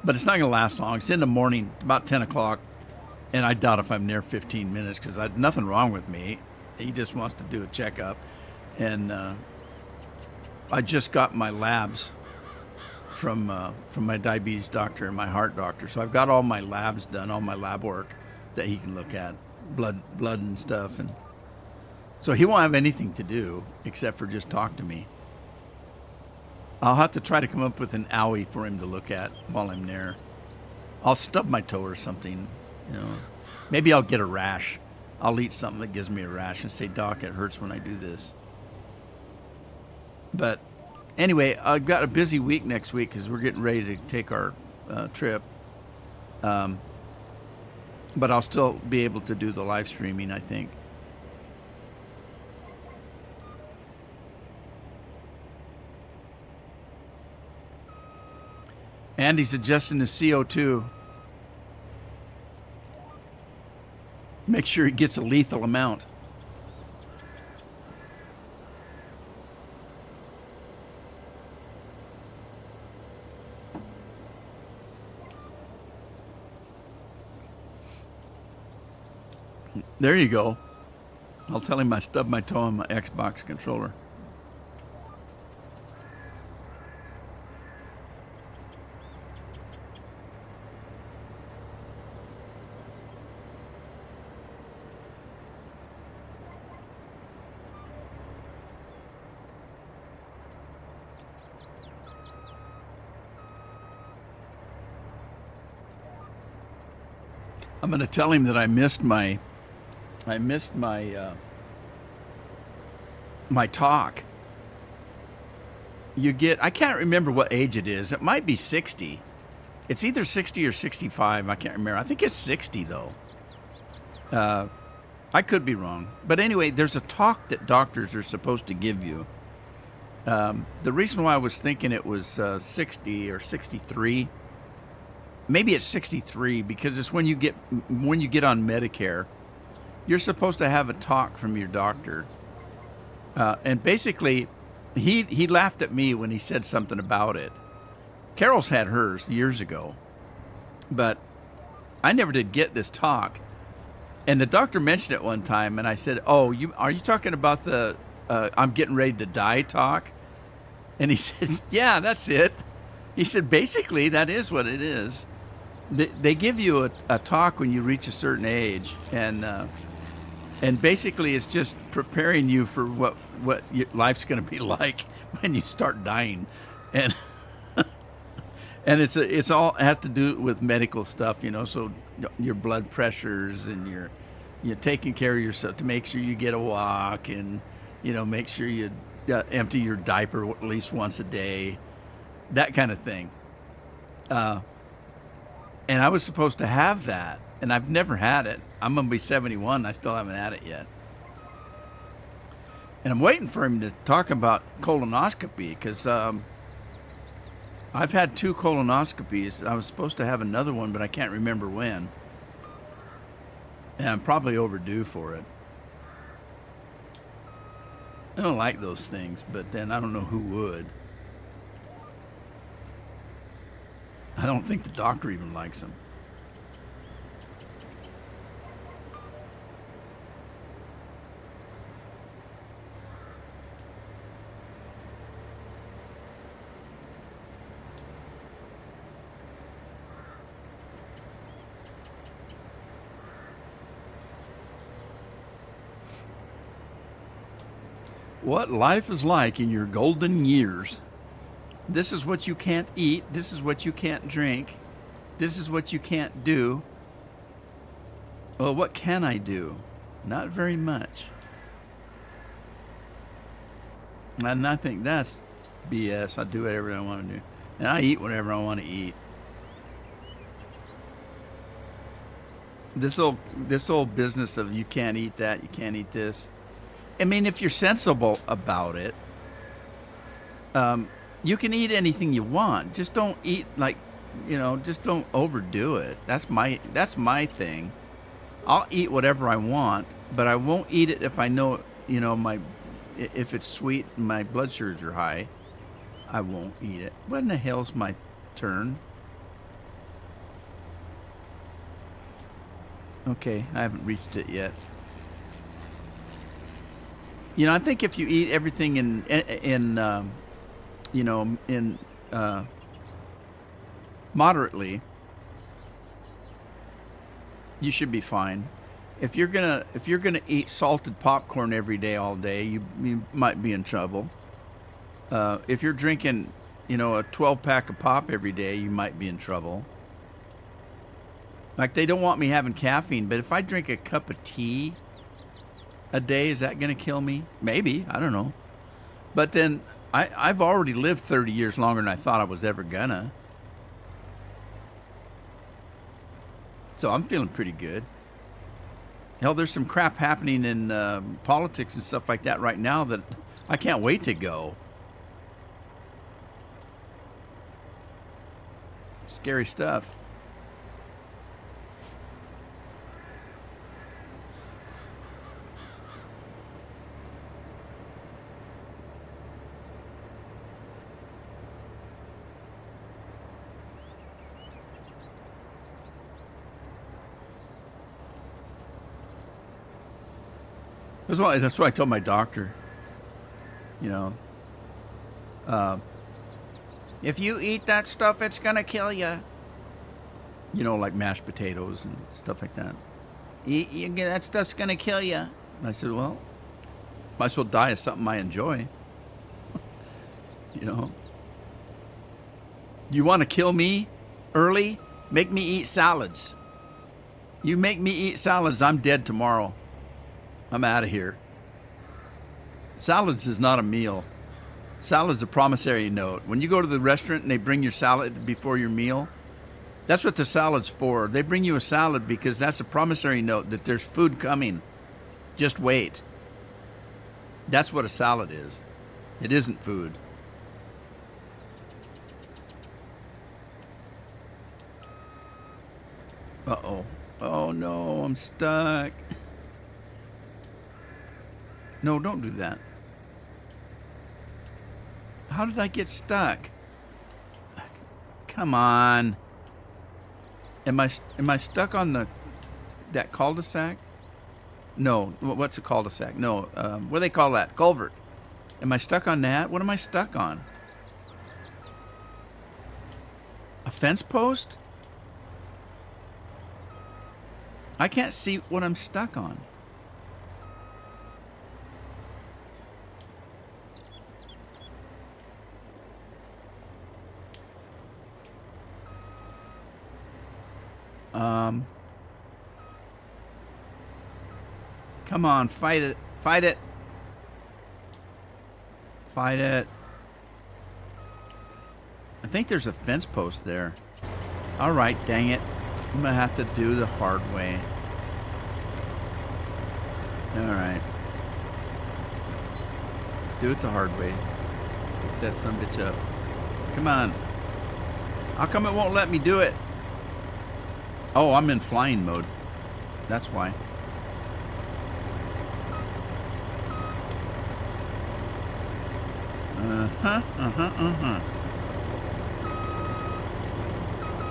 but it's not going to last long. It's in the morning, about 10 o'clock. And I doubt if I'm there 15 minutes because nothing wrong with me. He just wants to do a checkup. And I just got my labs from my diabetes doctor and my heart doctor. So I've got all my labs done, all my lab work that he can look at, blood and stuff. And so he won't have anything to do except for just talk to me. I'll have to try to come up with an owie for him to look at while I'm there. I'll stub my toe or something, Maybe I'll get a rash. I'll eat something that gives me a rash and say, Doc, it hurts when I do this. But anyway, I've got a busy week next week because we're getting ready to take our trip. But I'll still be able to do the live streaming, I think. Andy's adjusting the CO2. Make sure he gets a lethal amount. There you go. I'll tell him I stubbed my toe on my Xbox controller. I'm going to tell him that I missed my my talk. I can't remember what age it is. It might be 60. It's either 60 or 65. I can't remember. I think it's 60 though. I could be wrong. But anyway, there's a talk that doctors are supposed to give you. The reason why I was thinking it was 60 or 63, maybe it's 63 because it's when you get on Medicare, you're supposed to have a talk from your doctor. And basically, he laughed at me when he said something about it. Carol's had hers years ago, but I never did get this talk. And the doctor mentioned it one time, and I said, "Oh, are you talking about the I'm getting ready to die talk?" And he said, "Yeah, that's it." He said, "Basically, that is what it is. They give you a talk when you reach a certain age, and basically it's just preparing you for what your life's going to be like when you start dying, and and it's all has to do with medical stuff, so your blood pressures and you're taking care of yourself to make sure you get a walk and make sure you empty your diaper at least once a day, that kind of thing. And I was supposed to have that, and I've never had it. I'm going to be 71. I still haven't had it yet. And I'm waiting for him to talk about colonoscopy because I've had 2 colonoscopies. I was supposed to have another one, but I can't remember when. And I'm probably overdue for it. I don't like those things, but then I don't know who would. I don't think the doctor even likes them. What life is like in your golden years. This is what you can't eat. This is what you can't drink. This is what you can't do. Well, what can I do? Not very much. And I think that's BS. I do whatever I want to do. And I eat whatever I want to eat. This whole business of you can't eat that, you can't eat this. I mean, if you're sensible about it, you can eat anything you want. Just don't eat like, just don't overdo it. That's my thing. I'll eat whatever I want, but I won't eat it if I know, if it's sweet and my blood sugars are high. I won't eat it. What in the hell's my turn? Okay, I haven't reached it yet. I think if you eat everything in moderately, you should be fine. If you're gonna eat salted popcorn every day all day, you might be in trouble. If you're drinking, a 12-pack of pop every day, you might be in trouble. Like, they don't want me having caffeine, but if I drink a cup of tea a day, is that going to kill me? Maybe. I don't know. But then I've already lived 30 years longer than I thought I was ever gonna. So I'm feeling pretty good. Hell, there's some crap happening in politics and stuff like that right now that I can't wait to go. Scary stuff. That's what I told my doctor. If you eat that stuff, it's gonna kill you. Like mashed potatoes and stuff like that. That stuff's gonna kill you. I said, well, might as well die of something I enjoy. You want to kill me early? Make me eat salads. You make me eat salads, I'm dead tomorrow. I'm out of here. Salads is not a meal. Salad's a promissory note. When you go to the restaurant and they bring your salad before your meal, that's what the salad's for. They bring you a salad because that's a promissory note that there's food coming. Just wait. That's what a salad is. It isn't food. Uh-oh. Oh, no, I'm stuck. No, don't do that. How did I get stuck? Come on. Am I stuck on that cul-de-sac? No, what's a cul-de-sac? No, what do they call that? Culvert. Am I stuck on that? What am I stuck on? A fence post? I can't see what I'm stuck on. Come on, fight it. Fight it. Fight it. I think there's a fence post there. All right, dang it. I'm going to have to do the hard way. All right. Do it the hard way. Pick that son of a bitch up. Come on. How come it won't let me do it? Oh, I'm in flying mode. That's why.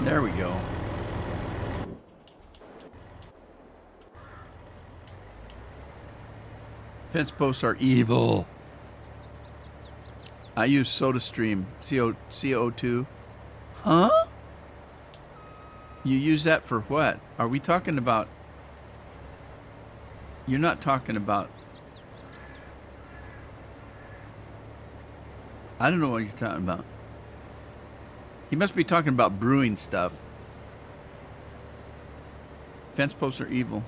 There we go. Fence posts are evil. I use SodaStream, CO2. Huh? You use that for what? Are we talking about... You're not talking about... I don't know what you're talking about. He must be talking about brewing stuff. Fence posts are evil.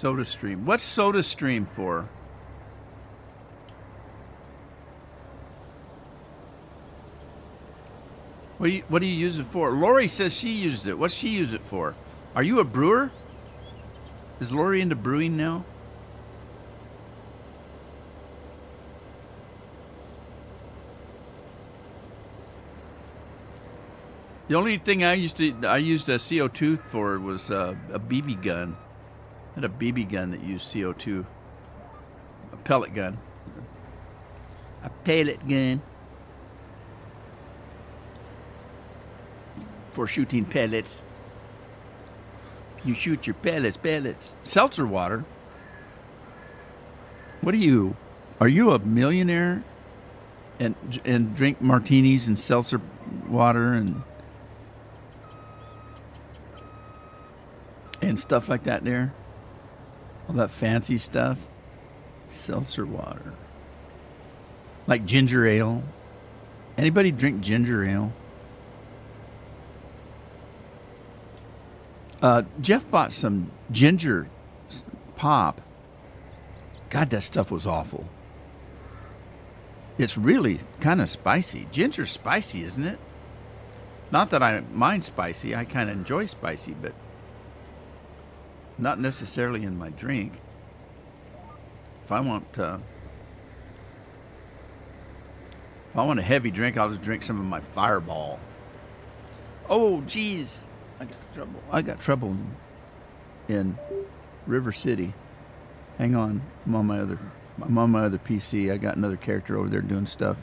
Soda Stream. What's Soda Stream for? What do you use it for? Lori says she uses it. What's she use it for? Are you a brewer? Is Lori into brewing now? The only thing I used a CO2 for was a BB gun. I had a BB gun that used CO2. A pellet gun. A pellet gun. For shooting pellets. You shoot your pellets. Seltzer water. What are you? Are you a millionaire and drink martinis and seltzer water and stuff like that there? All that fancy stuff? Seltzer water. Like ginger ale. Anybody drink ginger ale? Jeff bought some ginger pop. God, that stuff was awful. It's really kind of spicy. Ginger's spicy, isn't it? Not that I mind spicy. I kind of enjoy spicy, but not necessarily in my drink. If I want a heavy drink, I'll just drink some of my Fireball. Oh, geez. I got trouble in River City. Hang on, I'm on my other PC. I got another character over there doing stuff,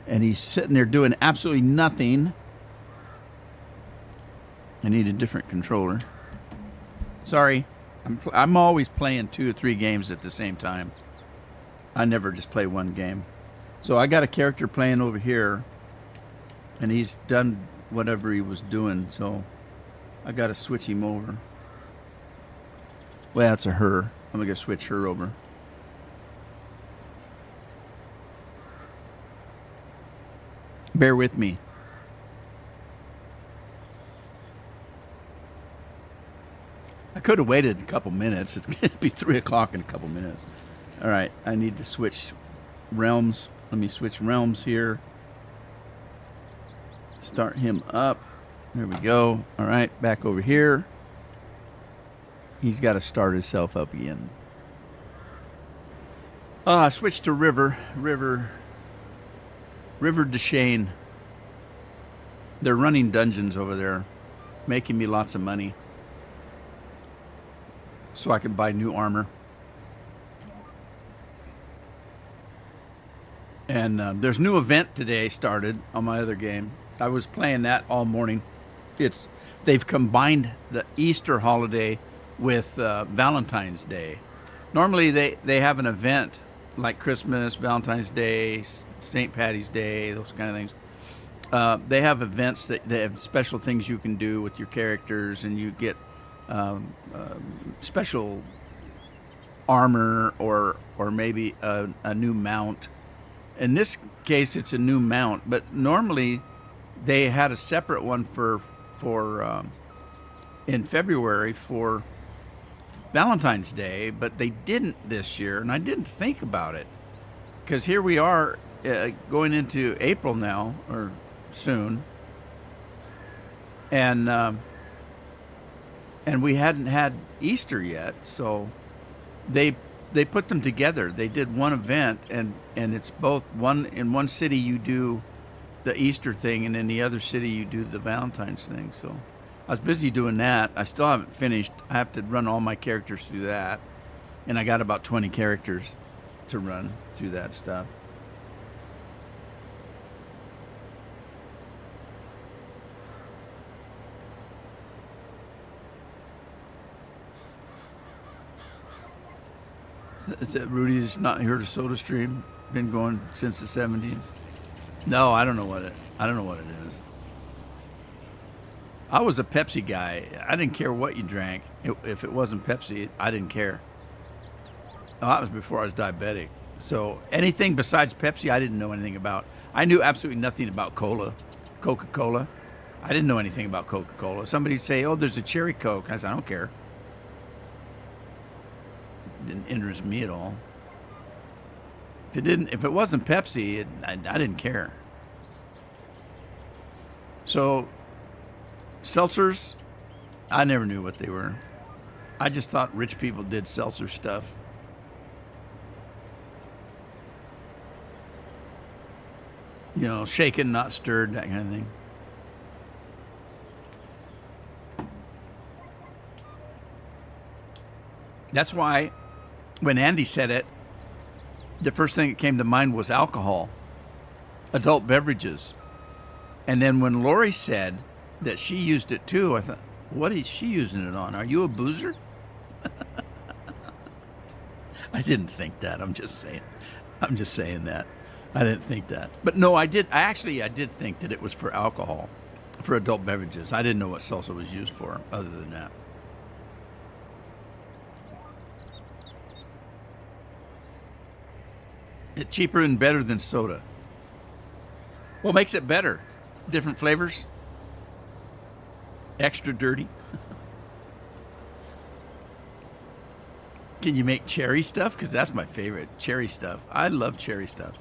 and he's sitting there doing absolutely nothing. I need a different controller. Sorry, I'm always playing 2 or 3 games at the same time. I never just play one game. So I got a character playing over here, and he's done whatever he was doing. So I got to switch him over. Well, that's a her. I'm going to switch her over. Bear with me. I could have waited a couple minutes. It's going to be 3 o'clock in a couple minutes. All right, I need to switch realms. Let me switch realms here. Start him up. There we go. All right, back over here. He's got to start himself up again. I switched to River Deshane. They're running dungeons over there, making me lots of money, so I can buy new armor. And there's new event today started on my other game. I was playing that all morning. They've combined the Easter holiday with Valentine's Day. Normally they have an event like Christmas, Valentine's Day, St. Patty's Day, those kind of things. They have events that they have special things you can do with your characters, and you get special armor or maybe a new mount. In this case, it's a new mount, but normally they had a separate one for in February for Valentine's Day, but they didn't this year, and I didn't think about it because here we are going into April now, or soon, and we hadn't had Easter yet, so they put them together. They did one event, and it's both one in one city you do the Easter thing, and in the other city you do the Valentine's thing. So I was busy doing that. I still haven't finished. I have to run all my characters through that, and I got about 20 characters to run through that stuff. Is that Rudy's not heard of Soda Stream? Been going since the 70s? No, I don't know what it is. I was a Pepsi guy. I didn't care what you drank. If it wasn't Pepsi, I didn't care. Oh, that was before I was diabetic. So anything besides Pepsi, I didn't know anything about. I knew absolutely nothing about Coca-Cola. I didn't know anything about Coca-Cola. Somebody'd say, "Oh, there's a cherry Coke." I said, "I don't care." didn't interest me at all. If it wasn't Pepsi, I didn't care. So, seltzers, I never knew what they were. I just thought rich people did seltzer stuff. You know, shaken, not stirred, that kind of thing. That's why when Andy said it, the first thing that came to mind was alcohol, adult beverages. And then when Lori said that she used it too, I thought, what is she using it on? Are you a boozer? I didn't think that. I'm just saying that. I didn't think that. But no, I did think that it was for alcohol, for adult beverages. I didn't know what salsa was used for other than that. It's cheaper and better than soda. What makes it better? Different flavors? Extra dirty? Can you make cherry stuff? Because that's my favorite, cherry stuff. I love cherry stuff.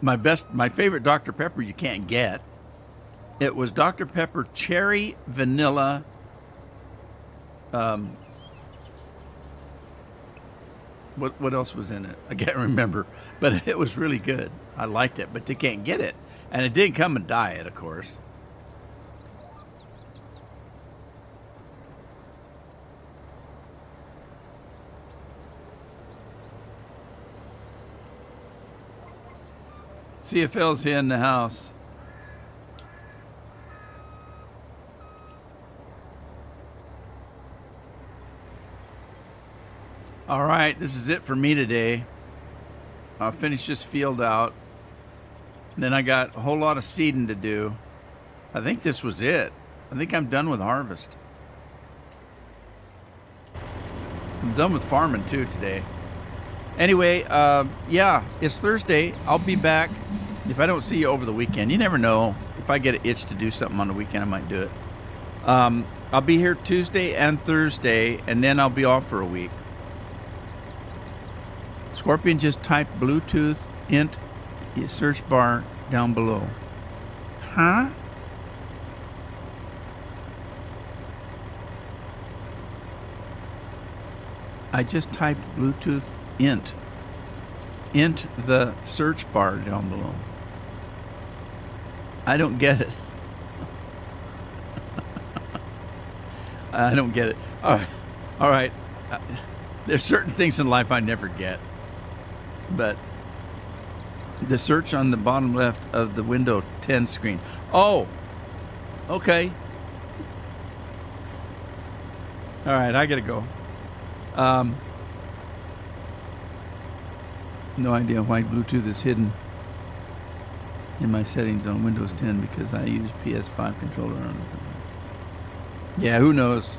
My favorite Dr. Pepper you can't get. It was Dr. Pepper cherry vanilla. What else was in it? I can't remember, but it was really good. I liked it, but you can't get it, and it didn't come in diet, of course. CFL's here in the house. All right, this is it for me today. I'll finish this field out. Then I got a whole lot of seeding to do. I think this was it. I think I'm done with harvest. I'm done with farming too today. Anyway, yeah, it's Thursday. I'll be back. If I don't see you over the weekend, you never know. If I get an itch to do something on the weekend, I might do it. I'll be here Tuesday and Thursday, and then I'll be off for a week. Scorpion, just type Bluetooth int search bar down below. Huh? I just typed Bluetooth int the search bar down below. I don't get it. I don't get it. All right. There's certain things in life I never get. But the search on the bottom left of the Windows 10 screen. Oh, okay. All right, I gotta go. No idea why Bluetooth is hidden in my settings on Windows 10 because I use PS5 controller on it. Yeah, who knows?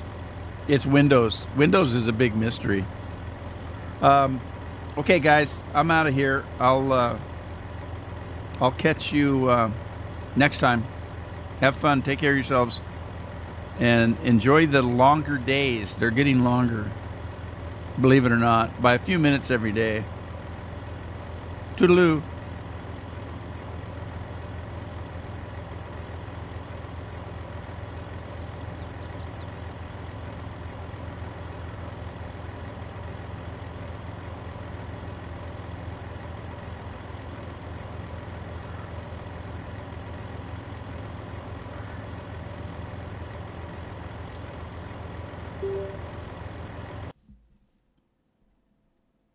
It's Windows. Windows is a big mystery. Okay, guys, I'm out of here. I'll catch you next time. Have fun. Take care of yourselves. And enjoy the longer days. They're getting longer, believe it or not, by a few minutes every day. Toodaloo.